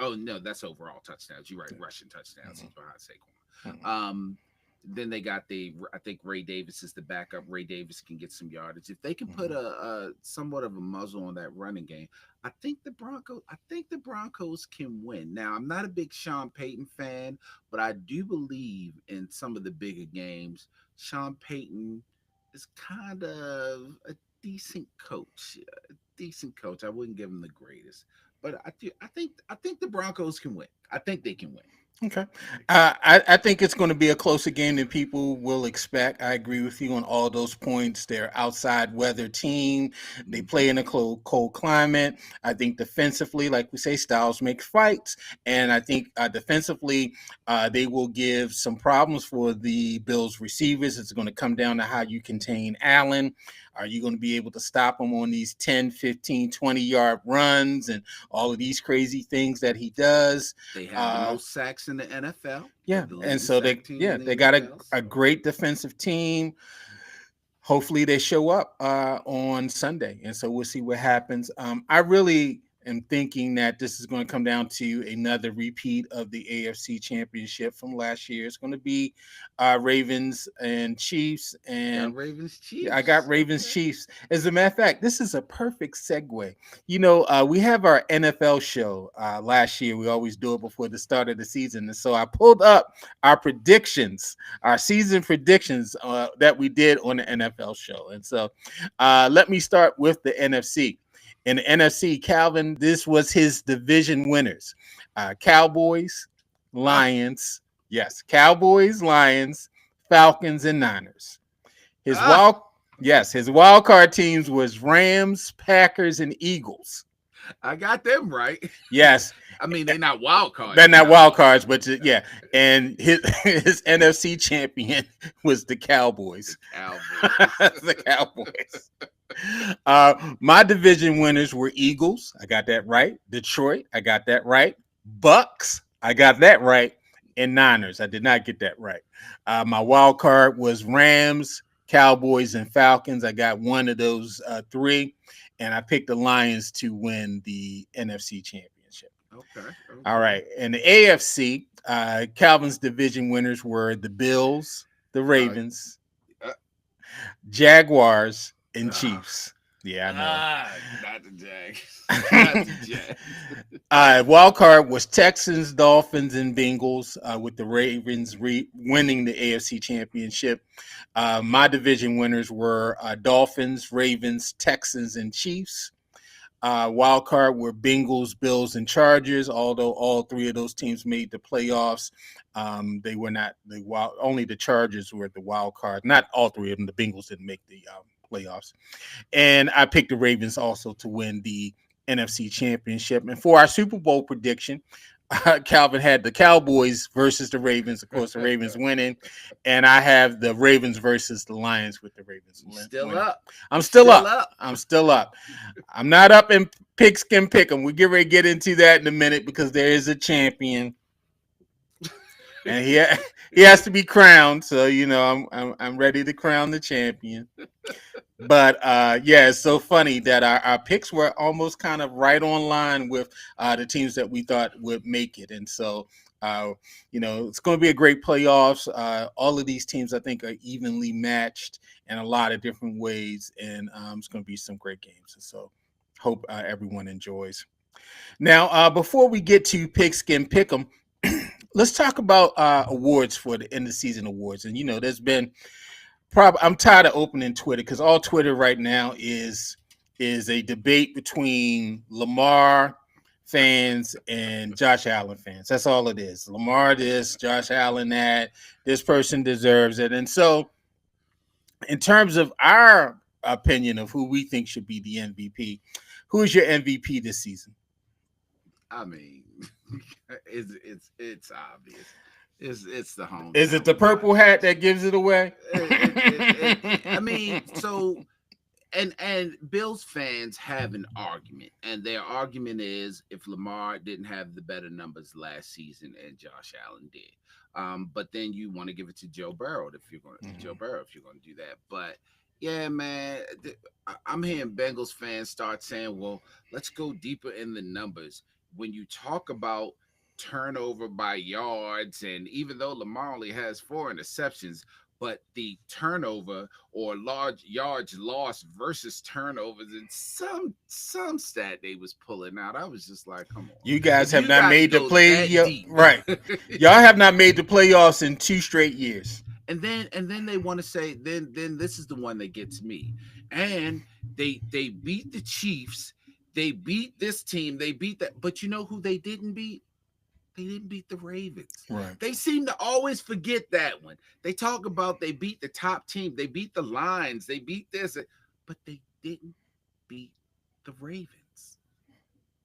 Oh no, that's overall touchdowns. You're right, rushing touchdowns. He's Mhm, behind Saquon. mhm, Then they got I think Ray Davis is the backup. Ray Davis can get some yardage if they can put mhm. a somewhat of a muzzle on that running game. I think the Broncos can win. Now I'm not a big Sean Payton fan, but I do believe in some of the bigger games. Sean Payton is kind of a decent coach. Decent coach. I wouldn't give him the greatest, but I think the Broncos can win. I think they can win. Okay. I think it's going to be a closer game than people will expect. I agree with you on all those points. They're outside weather team. They Mhm. play in a cold climate. I think defensively, like we say, styles make fights. And I think defensively, they will give some problems for the Bills receivers. It's going to come down to how you contain Allen. Are you going to be able to stop him on these 10, 15, 20-yard runs and all of these crazy things that he does? They have the Uh, most sacks in the NFL. They're yeah, the and leading so sack team in they the got NFL. a So great defensive team. Hopefully they show up on Sunday, and so we'll see what happens. I really am thinking that this is going to come down to another repeat of the AFC Championship from last year. It's going to be Ravens and Chiefs, you got and Ravens yeah, I got Chiefs. Ravens Okay. Chiefs. As a matter of fact, this is a perfect segue. We have our NFL show last year. We always do it before the start of the season. And so I pulled up our predictions, our season predictions that we did on the NFL show. And so let me start with the NFC. In the NFC, Calvin, this was his division winners: Cowboys, Ah, Lions, yes, Cowboys, Lions, Falcons, and Niners. His ah, wild his wild card teams was Rams, Packers, and Eagles. I got them right. Yes, I mean, they're not wild they're cards not now, wild though. cards, but yeah. And his NFC champion was the The Cowboys. Cowboys. The Cowboys. My division winners were Eagles. I got that right. Detroit. I got that right. Bucks. I got that right. And Niners. I did not get that right. My wild card was Rams, Cowboys, and Falcons. I got one of those three, and I picked the Lions to win the NFC Championship. Okay. All Okay. right. And the AFC, Calvin's division winners were the Bills, the Uh, Ravens, uh, Jaguars, and ah, Chiefs. Yeah, I know. not the Jags. Not the Jags. Wild card was Texans, Dolphins, and Bengals, with the Ravens winning the AFC Championship. My division winners were Dolphins, Ravens, Texans, and Chiefs. Wild card were Bengals, Bills, and Chargers. Although all three of those teams made the playoffs, they were not the wild. Only the Chargers were the wild card. Not all three of them. The Bengals didn't make the playoffs. And I picked the Ravens also to win the NFC Championship. And for our Super Bowl prediction, Calvin had the Cowboys versus the Ravens. Of course, the Ravens winning, and I have the Ravens versus the Lions with the Ravens You still winning. up. I'm You still still up. up. I'm still up. I'm not up in pick 'em. We get ready to get into that in a minute because there is a champion, and he has to be crowned. So I'm ready to crown the champion. But yeah, it's so funny that our picks were almost kind of right on line with the teams that we thought would make it. And so, it's going to be a great playoffs. All of these teams, I think, are evenly matched in a lot of different ways. And it's going to be some great games. And so, hope everyone enjoys. Now, before we get to Pigskin Pick'em, let's talk about awards for the end of season awards. And, there's been probably I'm tired of opening Twitter because all Twitter right now is a debate between Lamar fans and Josh Allen fans. That's all it is. Lamar this, Josh Allen that. This person deserves it. And so, in terms of our opinion of who we think should be the MVP, who is your MVP this season? I mean, it's obvious. It's the Is it hometown the Lamar purple hat Jackson. that gives it away? I mean, so and Bills fans have an argument, and their argument is if Lamar didn't have the better numbers last season and Josh Allen did. But then you want to give it to Joe Burrow Mhm. if you're going to do that. But yeah, man, I'm hearing Bengals fans start saying, "Well, let's go deeper in the numbers." When you talk about turnover by yards, and even though Lamar only has 4 interceptions, but the turnover or large yards lost versus turnovers and some stat they was pulling out. I was just like, come on. You guys If have you not got to made the go play. that deep. Right. Y'all have not made the playoffs in 2 straight years. And then they want to say then this is the one that gets me. And they beat the Chiefs. They beat this team. They beat that. But you know who they didn't beat? They didn't beat the Ravens. Right. They seem to always forget that one. They talk about they beat the top team, they beat the Lions, they beat this, but they didn't beat the Ravens.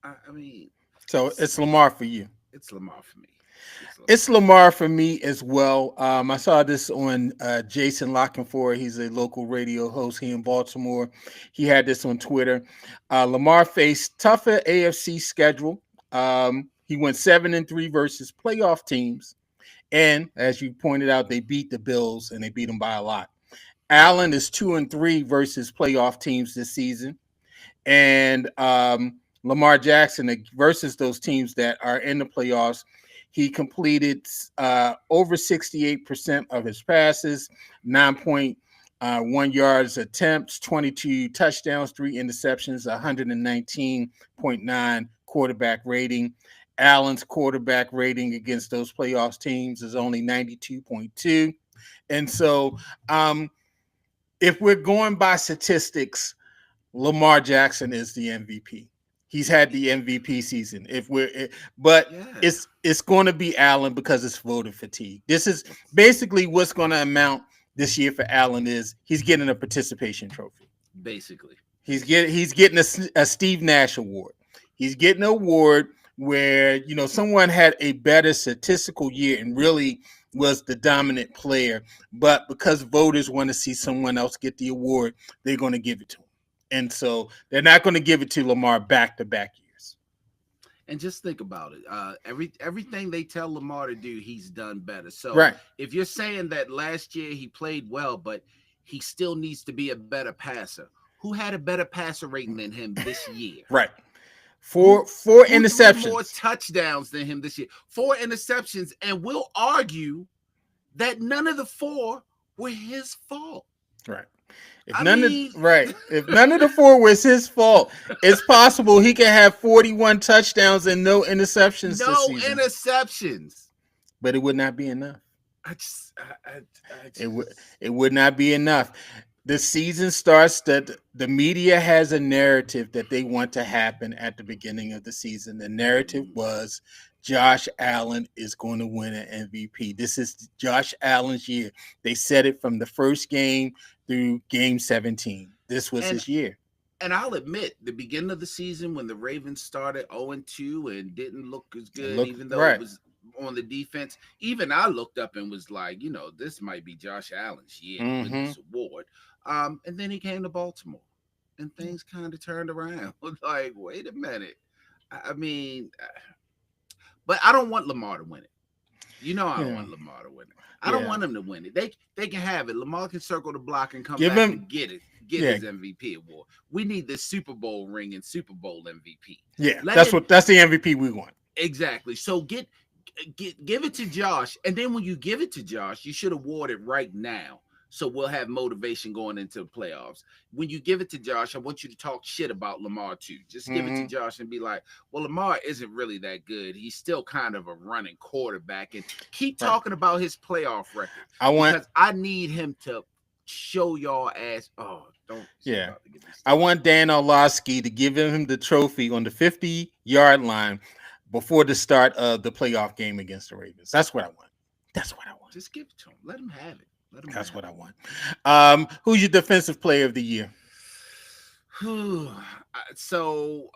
I mean, So it's Lamar for you. it's Lamar for me. It's It's Lamar. Lamar for me as well. I saw this on Jason Lockenford. He's a local radio host here in Baltimore. He had this on Twitter. Lamar faced tougher AFC schedule. He went 7-3 versus playoff teams, and as you pointed out, they beat the Bills and they beat them by a lot. Allen is 2-3 versus playoff teams this season, and Lamar Jackson versus those teams that are in the playoffs. He completed over 68% of his passes, 9.1 yards attempts, 22 touchdowns, 3 interceptions, 119.9 quarterback rating. Allen's quarterback rating against those playoffs teams is only 92.2. And so, if we're going by statistics, Lamar Jackson is the MVP. He's had the MVP season. But Yeah, it's going to be Allen because it's voter fatigue. This is basically what's going to amount this year for Allen is he's getting a participation trophy. basically. He's getting a Steve Nash award. He's getting an award where someone had a better statistical year and really was the dominant player, but because voters want to see someone else get the award, they're going to give it to him. And so they're not going to give it to Lamar back to back years. And just think about it. Everything they tell Lamar to do, he's done better. So Right. if you're saying that last year he played well, but he still needs to be a better passer, who had a better passer rating than him this year? Right. Who Four who threw more interceptions. touchdowns than him this year? 4 interceptions, and we'll argue that none of the 4 were his fault. Right. I mean, If none of the 4 was his fault, it's possible he can have 41 touchdowns and no interceptions this no season. interceptions. But it would not be enough. I It would not be enough. The season starts that the media has a narrative that they want to happen at the beginning of the season. The narrative was Josh Allen is going to win an MVP. This is Josh Allen's year. They said it from the first game through game 17. This was and his year. and I'll admit, the beginning of the season when the Ravens started 0-2 and didn't look as good, Look even though it right. was on the defense, even I looked up and was like, this might be Josh Allen's year to win Mm-hmm. this award. And then he came to Baltimore, and things kind of turned around. Like, wait a minute. I mean, but I don't want Lamar to win it. I don't Yeah. want Lamar to win it. I don't Yeah. want him to win it. They can have it. Lamar can circle the block and come Give back him. and get Yeah. his MVP award. We need the Super Bowl ring and Super Bowl MVP. Yeah. Let him That's the MVP we want. exactly. So give it to Josh, and then when you give it to Josh, you should award it right now. So we'll have motivation going into the playoffs. When you give it to Josh, I want you to talk shit about Lamar too. Just give it to Mm-hmm. Josh and be like, well, Lamar isn't really that good. He's still kind of a running quarterback. And keep Right. talking about his playoff record. Because I need him to show y'all ass. Oh, don't. Yeah. I want Dan Orlovsky to give him the trophy on the 50-yard line before the start of the playoff game against the Ravens. That's what I want. That's what I want. Just give it to him. Let him have it. That's what I want. Who's your defensive player of the year? So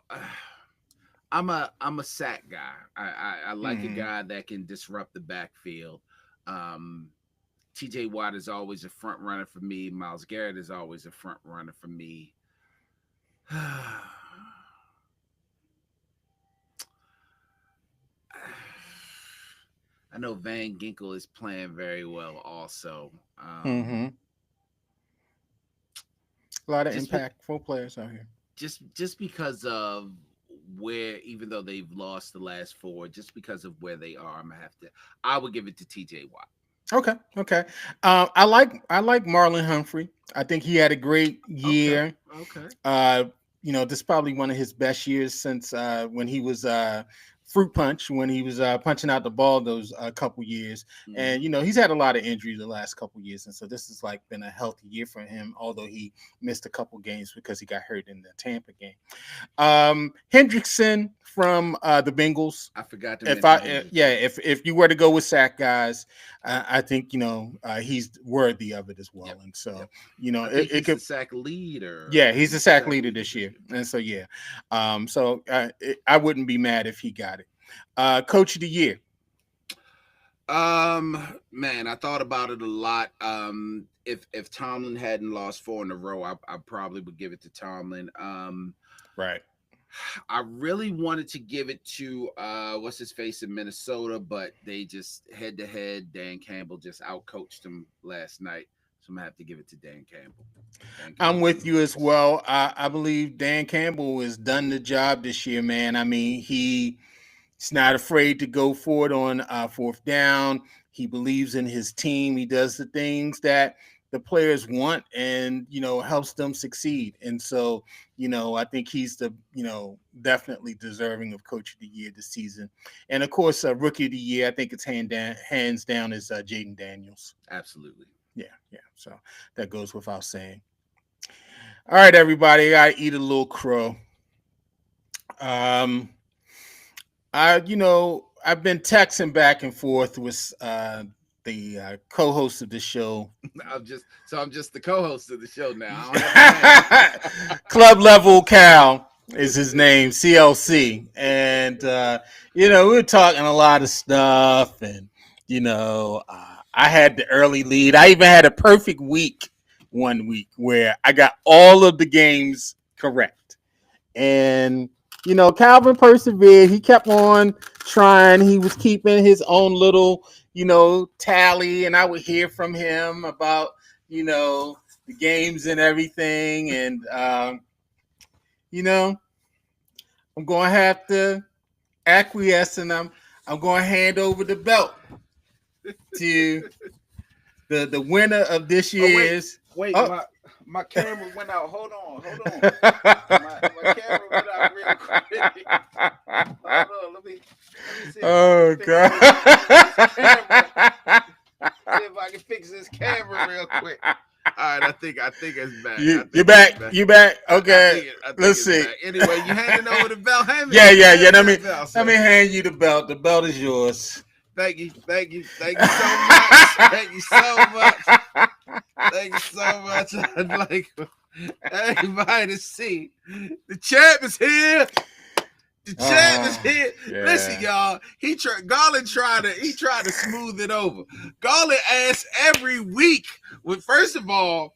I'm a sack guy. I like a Mm-hmm. guy that can disrupt the backfield. TJ Watt is always a front runner for me. Myles Garrett is always a front runner for me. I know Van Ginkel is playing very well also. Mm-hmm. A lot of Just be, impactful players out here. just because of where, even though they've lost the last four, just because of where they are, I would give it to TJ Watt. Okay, okay. I like Marlon Humphrey. I think he had a great Okay. year. Okay. Uh, this is probably one of his best years since when he was fruit punch, when he was punching out the ball those couple years. And Mm-hmm. he's had a lot of injuries the last couple years, and so this has like been a healthy year for him. Although he missed a couple games because he got hurt in the Tampa game. Hendrickson from the Bengals. I forgot to If mention if you were to go with sack guys, I think he's worthy of it as well. Yep. And so Yep. I it, think it he's the could. sack leader. Yeah, he's the He's the sack sack leader leader this this year, year. and so yeah, I wouldn't be mad if he got it. Coach of the year. Man, I thought about it a lot. If Tomlin hadn't lost four in a row, I probably would give it to Tomlin. Right. I really wanted to give it to what's his face in Minnesota, but they just head to head. Dan Campbell just outcoached him last night, so I'm gonna have to give it to Dan Campbell. I'm with you as well. I believe Dan Campbell has done the job this year, man. I mean, he's not afraid to go for it on fourth down. He believes in his team. He does the things that the players want and, helps them succeed. And so, I think he's definitely deserving of Coach of the Year this season. And of course, Rookie of the Year, I think it's hands down is Jaden Daniels. Absolutely. Yeah. So that goes without saying. All right, everybody, I eat a little crow. I've been texting back and forth with the co-host of the show. I'm just the co-host of the show now. Club Level Cal is his name, CLC, and we were talking a lot of stuff, and I had the early lead. I even had a perfect week one week where I got all of the games correct, and Calvin persevered. He kept on trying. He was keeping his own little, tally, and I would hear from him about, the games and everything. And, I'm going to have to acquiesce, and I'm going to hand over the belt to the winner of this year's. Wait, my camera went out. Hold on. My camera went out real quick. Hold on, let me see. Oh God! See if I can fix this camera real quick. All right, I think it's back. You back? You back? Okay. I think Let's see. Back. Anyway, you handing over the belt? Yeah. Let me hand you the belt. The belt is yours. Thank you so much. Thank you so much. Thank you so much. I'd like everybody to see the champ is here. The champ is here. Yeah. Listen, y'all. Garland tried to smooth it over. Garland asks every week. First of all,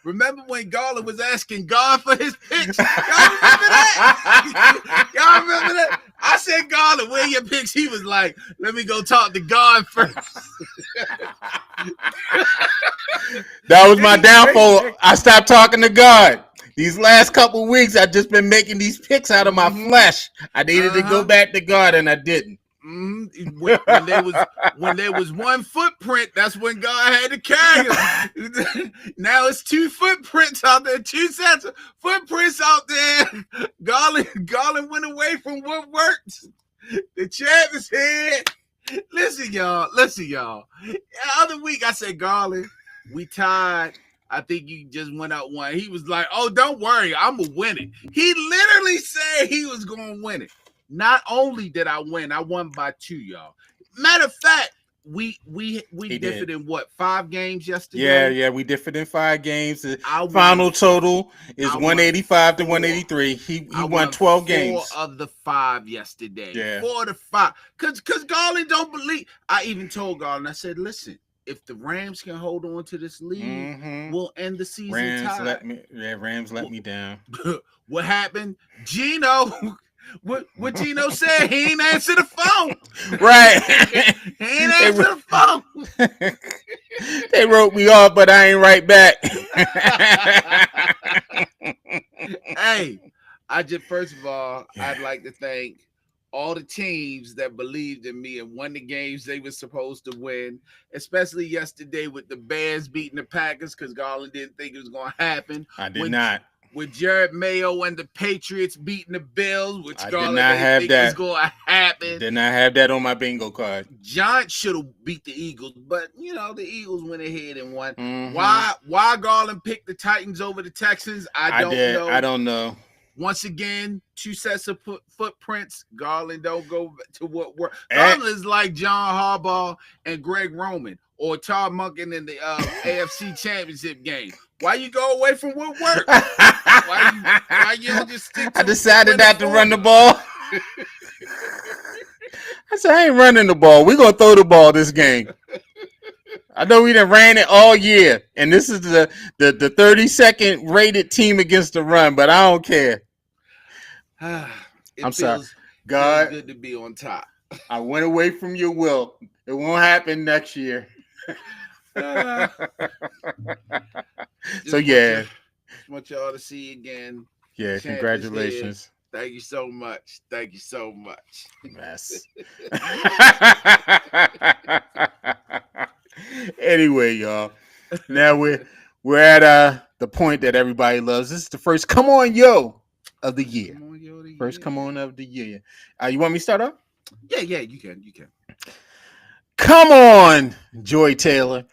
remember when Garland was asking God for his picks? Y'all remember that? Y'all remember that? I said, Garland, where are your picks? He was like, let me go talk to God first. That was my downfall. I stopped talking to God. These last couple of weeks, I've just been making these picks out of my flesh. I needed to go back to God, and I didn't. When there was one footprint, that's when God had to carry him. Now it's two footprints out there, two sets of footprints out there. Garland went away from what worked. The champ is here. Listen, y'all. The other week I said, Garland, we tied. I think you just went out one. He was like, oh, don't worry, I'm going to win it. He literally said he was going to win it. Not only did I win, I won by 2, y'all. Matter of fact, we He differed did. in what, 5 games yesterday? Yeah, we differed in 5 games. The I won final total is I won 185 to 4. 183. He I won won 12 4 games. of the 5 yesterday. Yeah. 4 to 5. Cause Garland don't believe. I even told Garland, I said, listen, if the Rams can hold on to this lead, we'll end the season tied. Rams let me down. What happened? Gino, what Gino said, he ain't answer the phone. Right. He ain't answer the phone. They wrote me off, but I ain't right back. Hey, first of all, I'd like to thank all the teams that believed in me and won the games they were supposed to win, especially yesterday with the Bears beating the Packers, because Garland didn't think it was going to happen. I did not. With Jared Mayo and the Patriots beating the Bills, which Garland didn't think was going to happen. Did not have that on my bingo card. Giants should have beat the Eagles, but the Eagles went ahead and won. Why Garland picked the Titans over the Texans? I don't know. Once again, 2 sets of footprints. Garland don't go to what work. Garland is like John Harbaugh and Greg Roman or Todd Monken in the AFC Championship game. Why you go away from what worked? Why you don't just stick to I decided not to run the ball. I said, I ain't running the ball. We're going to throw the ball this game. I know we done ran it all year, and this is the 32nd rated team against the run, but I don't care. I'm sorry. God, feels good to be on top. I went away from your will. It won't happen next year. So, yeah. Just want y'all to see again. Yeah, congratulations. Thank you so much. Thank you so much. Yes. Anyway, y'all. Now we're at the point that everybody loves. This is the first Come On Yo of the year. First Come On of the year. You want me to start off? Yeah, you can. Come on, Joy Taylor.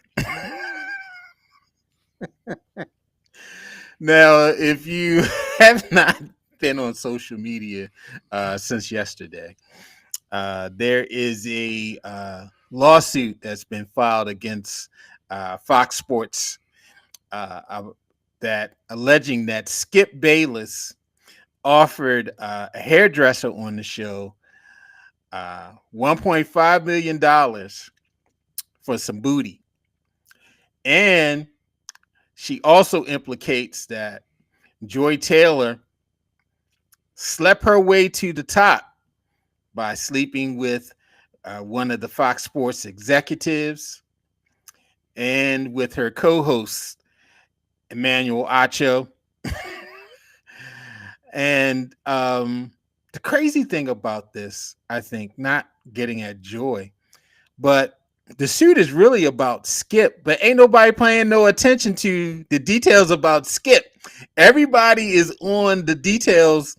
Now, if you have not been on social media since yesterday, there is a lawsuit that's been filed against Fox Sports that alleging that Skip Bayless offered a hairdresser on the show $1.5 million for some booty. And she also implicates that Joy Taylor slept her way to the top by sleeping with one of the Fox Sports executives and with her co-host, Emmanuel Acho. And the crazy thing about this, I think, not getting at Joy, but the suit is really about Skip, but ain't nobody paying no attention to the details about Skip. Everybody is on the details,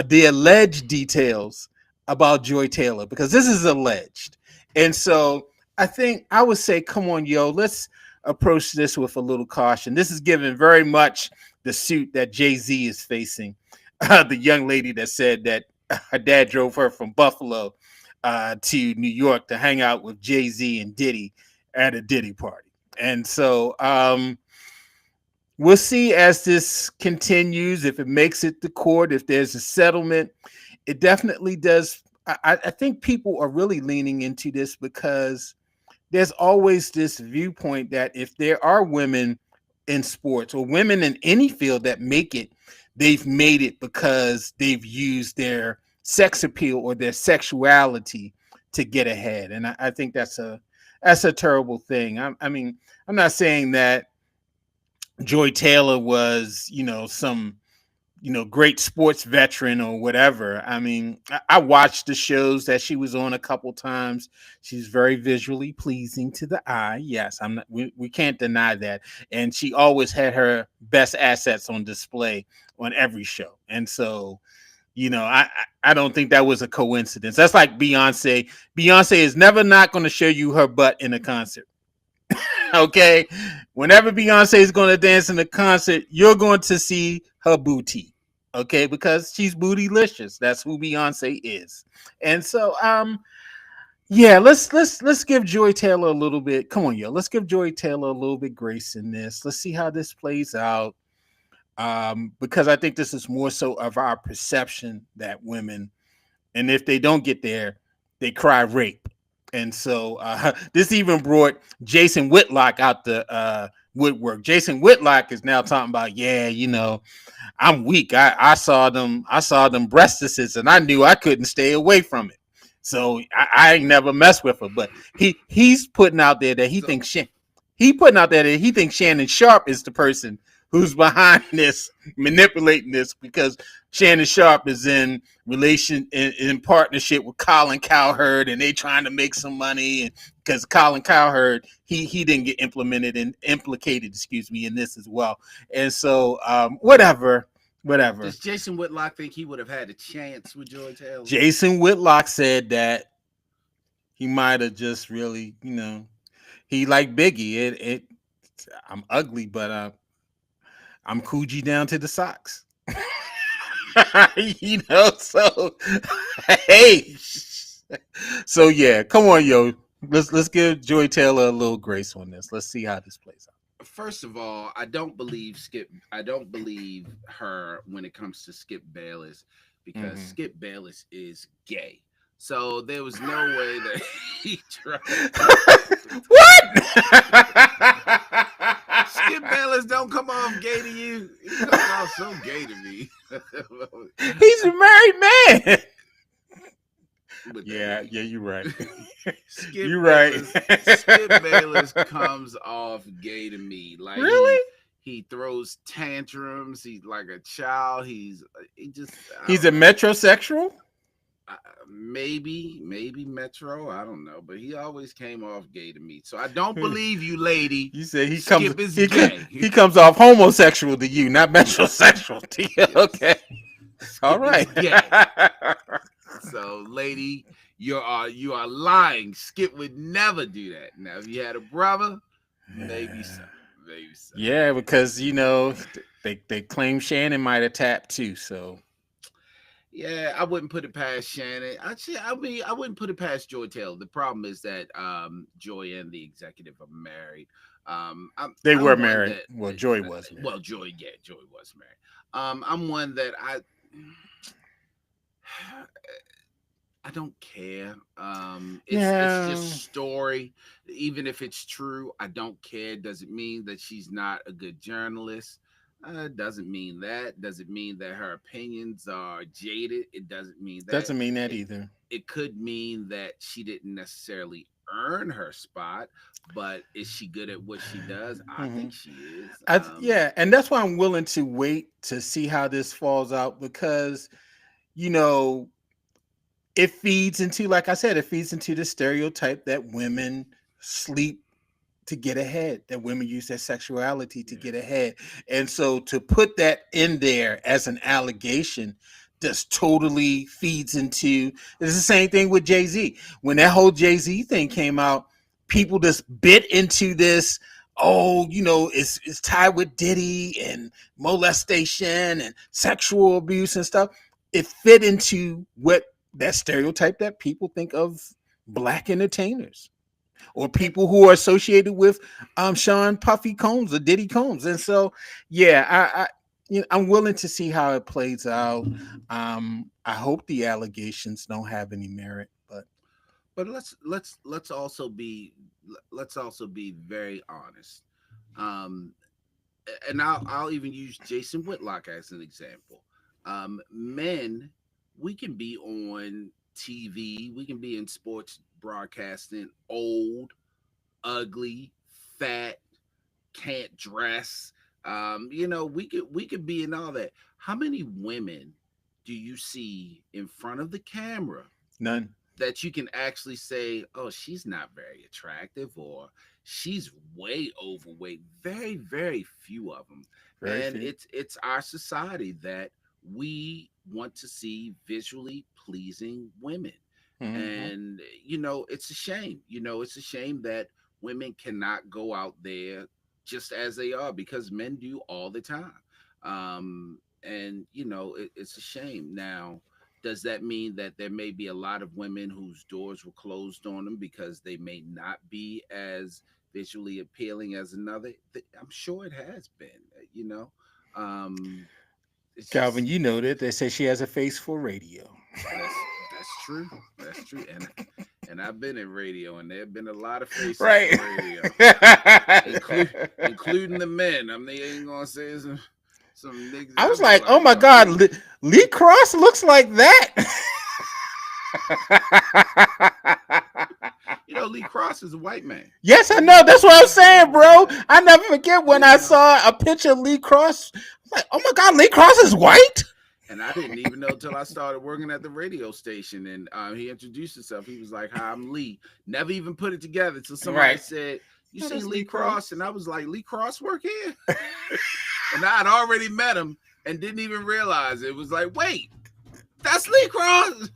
the alleged details about Joy Taylor, because this is alleged. And so I think I would say, come on, yo, let's approach this with a little caution. This is given very much the suit that Jay-Z is facing. The young lady that said that her dad drove her from Buffalo to New York to hang out with Jay-Z and Diddy at a Diddy party. And so we'll see as this continues, if it makes it to court, if there's a settlement. It definitely does. I think people are really leaning into this because there's always this viewpoint that if there are women in sports or women in any field that make it, they've made it because they've used their sex appeal or their sexuality to get ahead. And I think that's a terrible thing. I mean, I'm not saying that Joy Taylor was, some, great sports veteran or whatever. I mean, I watched the shows that she was on a couple times. She's very visually pleasing to the eye. Yes, we can't deny that. And she always had her best assets on display on every show. And so, I don't think that was a coincidence. That's like Beyonce. Beyonce is never not going to show you her butt in a concert. Okay? Whenever Beyonce is going to dance in a concert, you're going to see her booty. Okay? Because she's bootylicious. That's who Beyonce is. And so, Yeah, let's give Joy Taylor a little bit. Come on, yo, let's give Joy Taylor a little bit grace in this. Let's see how this plays out. Because I think this is more so of our perception that women, and if they don't get there, they cry rape. And so this even brought Jason Whitlock out the woodwork. Jason Whitlock is now talking about, yeah, I'm weak. I saw them breastises and I knew I couldn't stay away from it. So I ain't never messed with her. But he's putting out there that So he thinks Shannon Sharp is the person who's behind this, manipulating this, because Shannon Sharp is in partnership with Colin Cowherd, and they trying to make some money. And because Colin Cowherd, he didn't get implicated, excuse me, in this as well. And so whatever. does Jason Whitlock think he would have had a chance with Joy Taylor? Jason Whitlock said that he might have just really, he like Biggie. I'm ugly, but I'm Coogee down to the socks. So hey, so yeah, come on, yo. Let's give Joy Taylor a little grace on this. Let's see how this plays out. First of all, I don't believe Skip. I don't believe her when it comes to Skip Bayless, because Skip Bayless is gay. So there was no way that he tried. What? Skip Bayless don't come off gay to you. He comes off so gay to me. He's a married man. Yeah, you're right. You're Bayless, right. Skip Bayless comes off gay to me. Like, really? He throws tantrums. He's like a child. He just. He's a metrosexual. Maybe Metro. I don't know, but he always came off gay to me. So I don't believe you, lady. You say Skip is gay. He comes off homosexual to you, not metrosexual to you. Yes. Okay. Skip All right. Gay. So, lady, you are lying. Skip would never do that. Now, if you had a brother, maybe so. Maybe so. Yeah, because they claim Shannon might have tapped too. So yeah, I wouldn't put it past Shannon. Actually, I wouldn't put it past Joy Taylor. The problem is that Joy and the executive are married. they I'm were one married. that- Well, Joy wasn't. Well, Joy was married. I'm one that I don't care. It's just story. Even if it's true, I don't care. Does it mean that she's not a good journalist? Doesn't mean that. Does it mean that her opinions are jaded? It doesn't mean that. Doesn't mean that either. It could mean that she didn't necessarily earn her spot, but is she good at what she does? I think she is. Yeah, and that's why I'm willing to wait to see how this falls out, because you know it feeds into, like I said, it feeds into the stereotype that women sleep to get ahead, that women use their sexuality to get ahead. And so to put that in there as an allegation just totally feeds into, it's the same thing with Jay-Z. When that whole Jay-Z thing came out, people just bit into this, oh, it's tied with Diddy and molestation and sexual abuse and stuff. It fit into what that stereotype that people think of black entertainers, or people who are associated with Sean Puffy Combs or Diddy Combs. And so, yeah, I'm willing to see how it plays out. I hope the allegations don't have any merit, but let's also be very honest. Um, and I'll even use Jason Whitlock as an example. Men, we can be on TV, we can be in sports broadcasting, old, ugly, fat, can't dress. We could be in all that. How many women do you see in front of the camera? none. That you can actually say, oh, she's not very attractive, or she's way overweight. Very, very few of them. Very And few. it's our society that we want to see visually pleasing women. And it's a shame. It's a shame that women cannot go out there just as they are, because men do all the time. And it's a shame. Now, Does that mean that there may be a lot of women whose doors were closed on them because they may not be as visually appealing as another? I'm sure it has been, you know. It's Calvin, just you know that they say she has a face for radio. that's true. That's true. And I've been in radio, and there have been a lot of faces Right. for radio, including the men. I mean, I ain't gonna say some niggas. I I was was like, oh like, my yo, God, Lee Cross looks like that. you know, Lee Cross is a white man. Yes, I know. That's what I'm saying, bro. Yeah. I never forget when I saw a picture of Lee Cross. I'm like, oh my God, Lee Cross is white? And I didn't even know till I started working at the radio station. And he introduced himself. He was like, "Hi, I'm Lee." Never even put it together till somebody said, "You seen Lee Cross?" And I was like, "Lee Cross work here?" And I had already met him and didn't even realize it. It was like, wait, that's Lee Cross.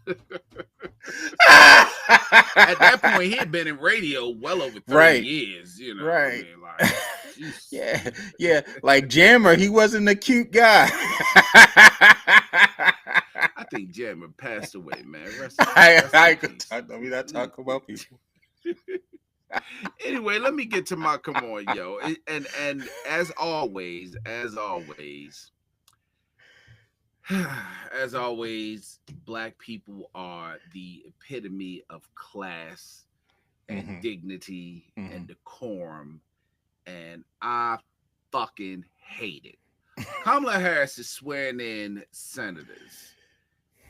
At that point, he had been in radio well over 30 years, you know. Right. I mean, like, yeah. Like Jammer, he wasn't a cute guy. I think Jammer passed away, man. I could talk. I mean, I talk about people. Anyway, let me get to my come on, yo. And as always, Black people are the epitome of class and dignity and decorum, and I fucking hate it. Kamala Harris is swearing in senators,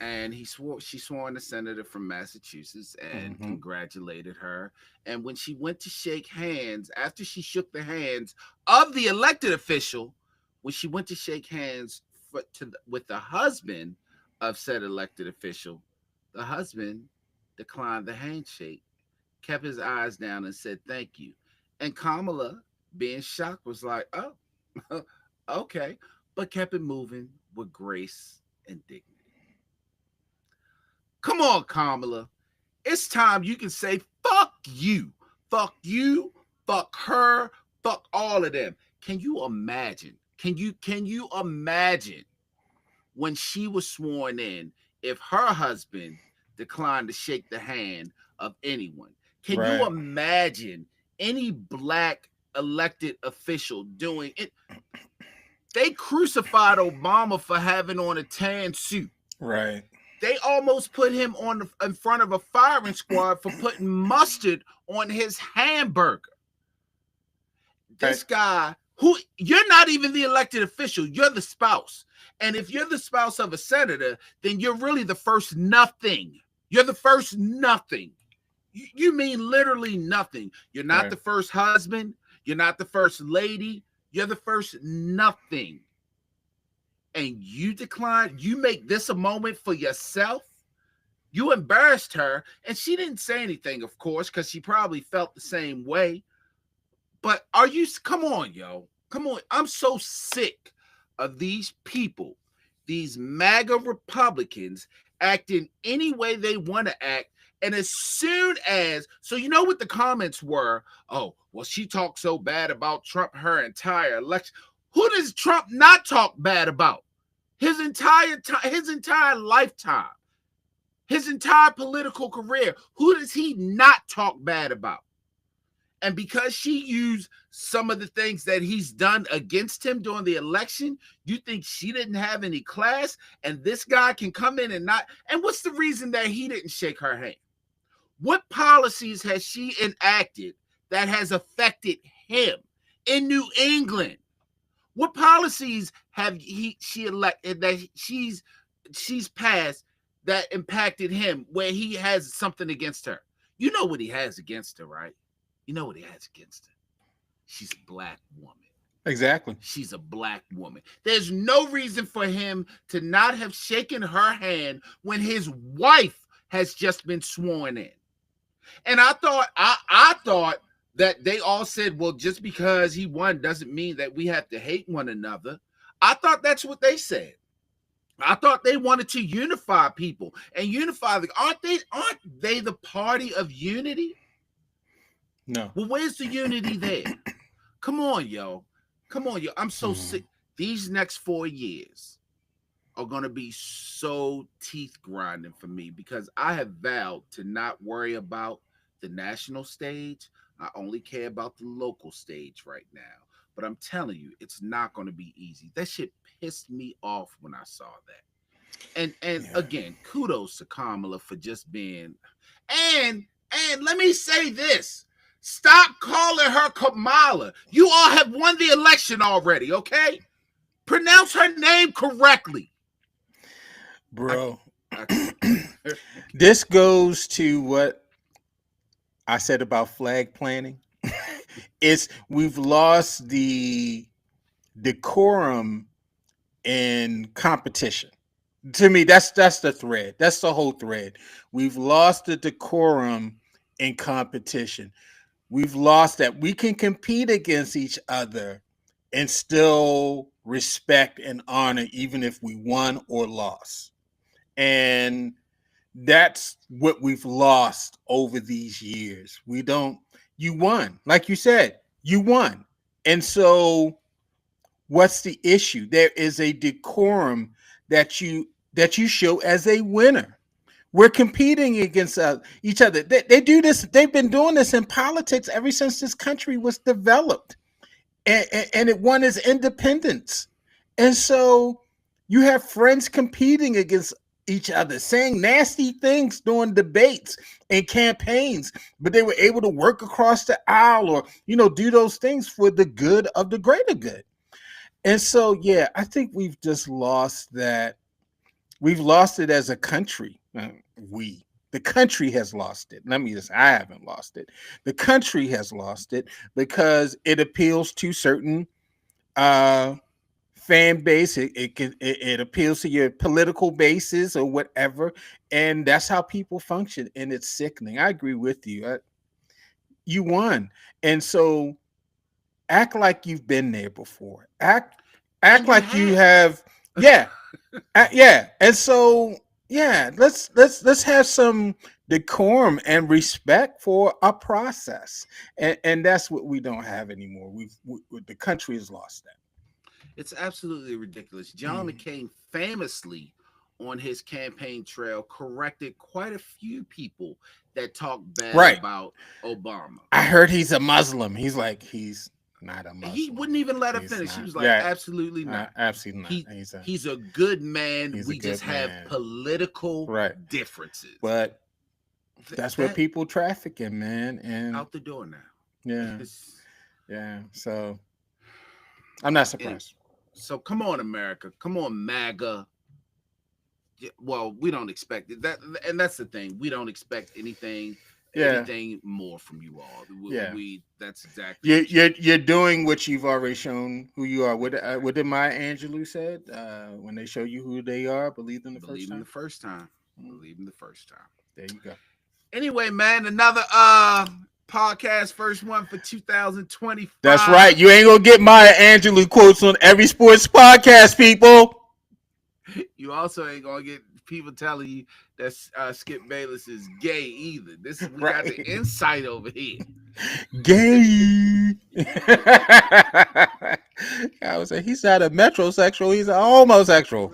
and she swore in a senator from Massachusetts and congratulated her. And when she went to shake hands, after she shook the hands of the elected official, when she went to shake hands with the husband of said elected official, the husband declined the handshake, kept his eyes down, and said thank you. And Kamala, being shocked, was like, oh, okay, but kept it moving with grace and dignity. Come on, Kamala. It's time you can say fuck you, fuck her, fuck all of them. Can you imagine? Can you imagine when she was sworn in if her husband declined to shake the hand of anyone? Can you imagine any Black elected official doing it? They crucified Obama for having on a tan suit. Right. They almost put him in front of a firing squad for putting mustard on his hamburger. This guy, who you're not even the elected official, you're the spouse. And if you're the spouse of a senator, then you're really the first nothing. You're the first nothing. You mean literally nothing. You're not the first husband. You're not the first lady. You're the first nothing. And you decline, you make this a moment for yourself. You embarrassed her, and she didn't say anything, of course, because she probably felt the same way. But come on, yo. Come on. I'm so sick of these people, these MAGA Republicans, acting any way they want to act. And as soon as, so you know what the comments were? Oh, well, she talked so bad about Trump her entire election. Who does Trump not talk bad about? His entire lifetime, his entire political career. Who does he not talk bad about? And because she used some of the things that he's done against him during the election, you think she didn't have any class? And this guy can come in and not. And what's the reason that he didn't shake her hand? What policies has she enacted that has affected him in New England? What policies have she elected that she's passed that impacted him where he has something against her? You know what he has against her, right? You know what he has against her. She's a Black woman. Exactly. She's a Black woman. There's no reason for him to not have shaken her hand when his wife has just been sworn in. And I thought that they all said, well, just because he won doesn't mean that we have to hate one another. I thought that's what they said. I thought they wanted to unify people and unify aren't they the party of unity? No. Well, where's the unity there? Come on, yo. I'm so sick. These next 4 years, are going to be so teeth grinding for me because I have vowed to not worry about the national stage. I only care about the local stage right now. But I'm telling you, it's not going to be easy. That shit pissed me off when I saw that. And again, kudos to Kamala for just being. And let me say this. Stop calling her Kamala. You all have won the election already, okay? Pronounce her name correctly. Bro. This goes to what I said about flag planting. We've lost the decorum in competition. To me, that's the thread. That's the whole thread. We've lost the decorum in competition. We've lost that. We can compete against each other and still respect and honor, even if we won or lost. And that's what we've lost over these years. You won. Like you said, you won. And so what's the issue? There is a decorum that you show as a winner. We're competing against each other. They do this. They've been doing this in politics ever since this country was developed, and it won its independence. And so you have friends competing against each other, saying nasty things during debates and campaigns, but they were able to work across the aisle or, do those things for the good of the greater good. And so, yeah, I think we've just lost that. We've lost it as a country. The country has lost it. I haven't lost it. The country has lost it because it appeals to certain fan base. It appeals to your political bases or whatever, and that's how people function. And it's sickening. I agree with you. You won, and so act like you've been there before. Act like you have. Yeah, yeah. And so, yeah, let's have some decorum and respect for our process, and that's what we don't have anymore. The country has lost that. It's absolutely ridiculous. John McCain famously on his campaign trail corrected quite a few people that talk bad about Obama. I heard he's a Muslim. He's not a Muslim. He wouldn't even let her finish. He was like, absolutely not. Absolutely not. He's a good man. We just have political differences. But that's where people trafficking, man. And out the door now. Yeah. Yeah. So I'm not surprised. So come on, America. Come on, MAGA. Well, we don't expect it. And that's the thing. We don't expect anything more from you all. That's exactly you're doing what you've already shown who you are. What did Maya Angelou said? When they show you who they are, believe them the first time. Believe them the first time. There you go. Anyway, man, another podcast, first one for 2025. That's right. You ain't gonna get Maya Angelou quotes on every sports podcast, people. You also ain't gonna get people telling you that Skip Bayless is gay either. We got the insight over here. Gay. I would say he's not a metrosexual, he's a homosexual.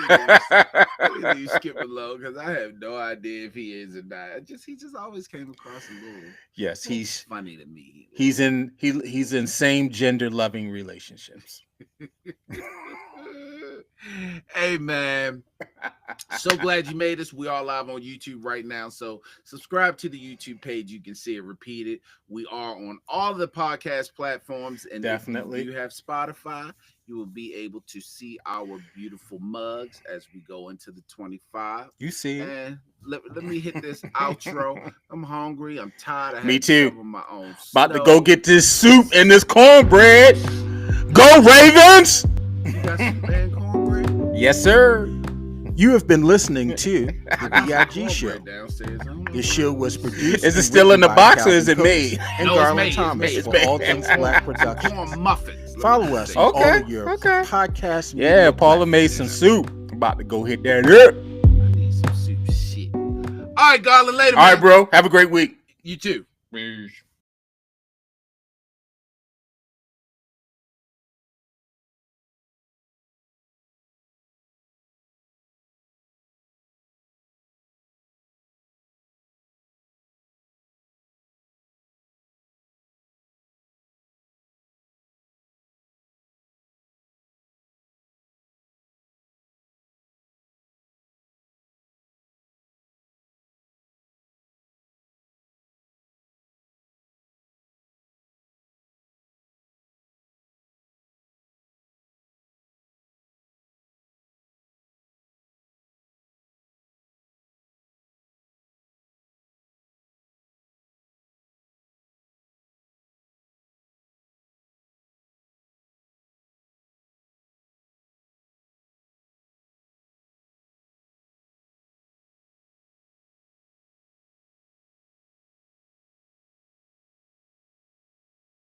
Let me leave Skip alone because I have no idea if he is or not. He just always came across a little. Yes, he's funny to me. He's in same gender loving relationships. Hey, man. So glad you made us. We are live on YouTube right now. So subscribe to the YouTube page. You can see it repeated. We are on all the podcast platforms. And definitely, if you have Spotify, you will be able to see our beautiful mugs as we go into the 25. You see it. And let me hit this outro. I'm hungry. I'm tired. Me too. My own about to go get this soup and this cornbread. Go Ravens! You got some bad cornbread? Yes, sir. You have been listening to the B.I.G. show. This show was produced. Is it still in the box or is it made? And Garland Thomas for All Things Black Productions. Follow us on all of your podcasts. Yeah, Paula made some soup. I'm about to go hit that up. I need some soup shit. All right, Garland, later. All right, bro. Have a great week. You too. Peace.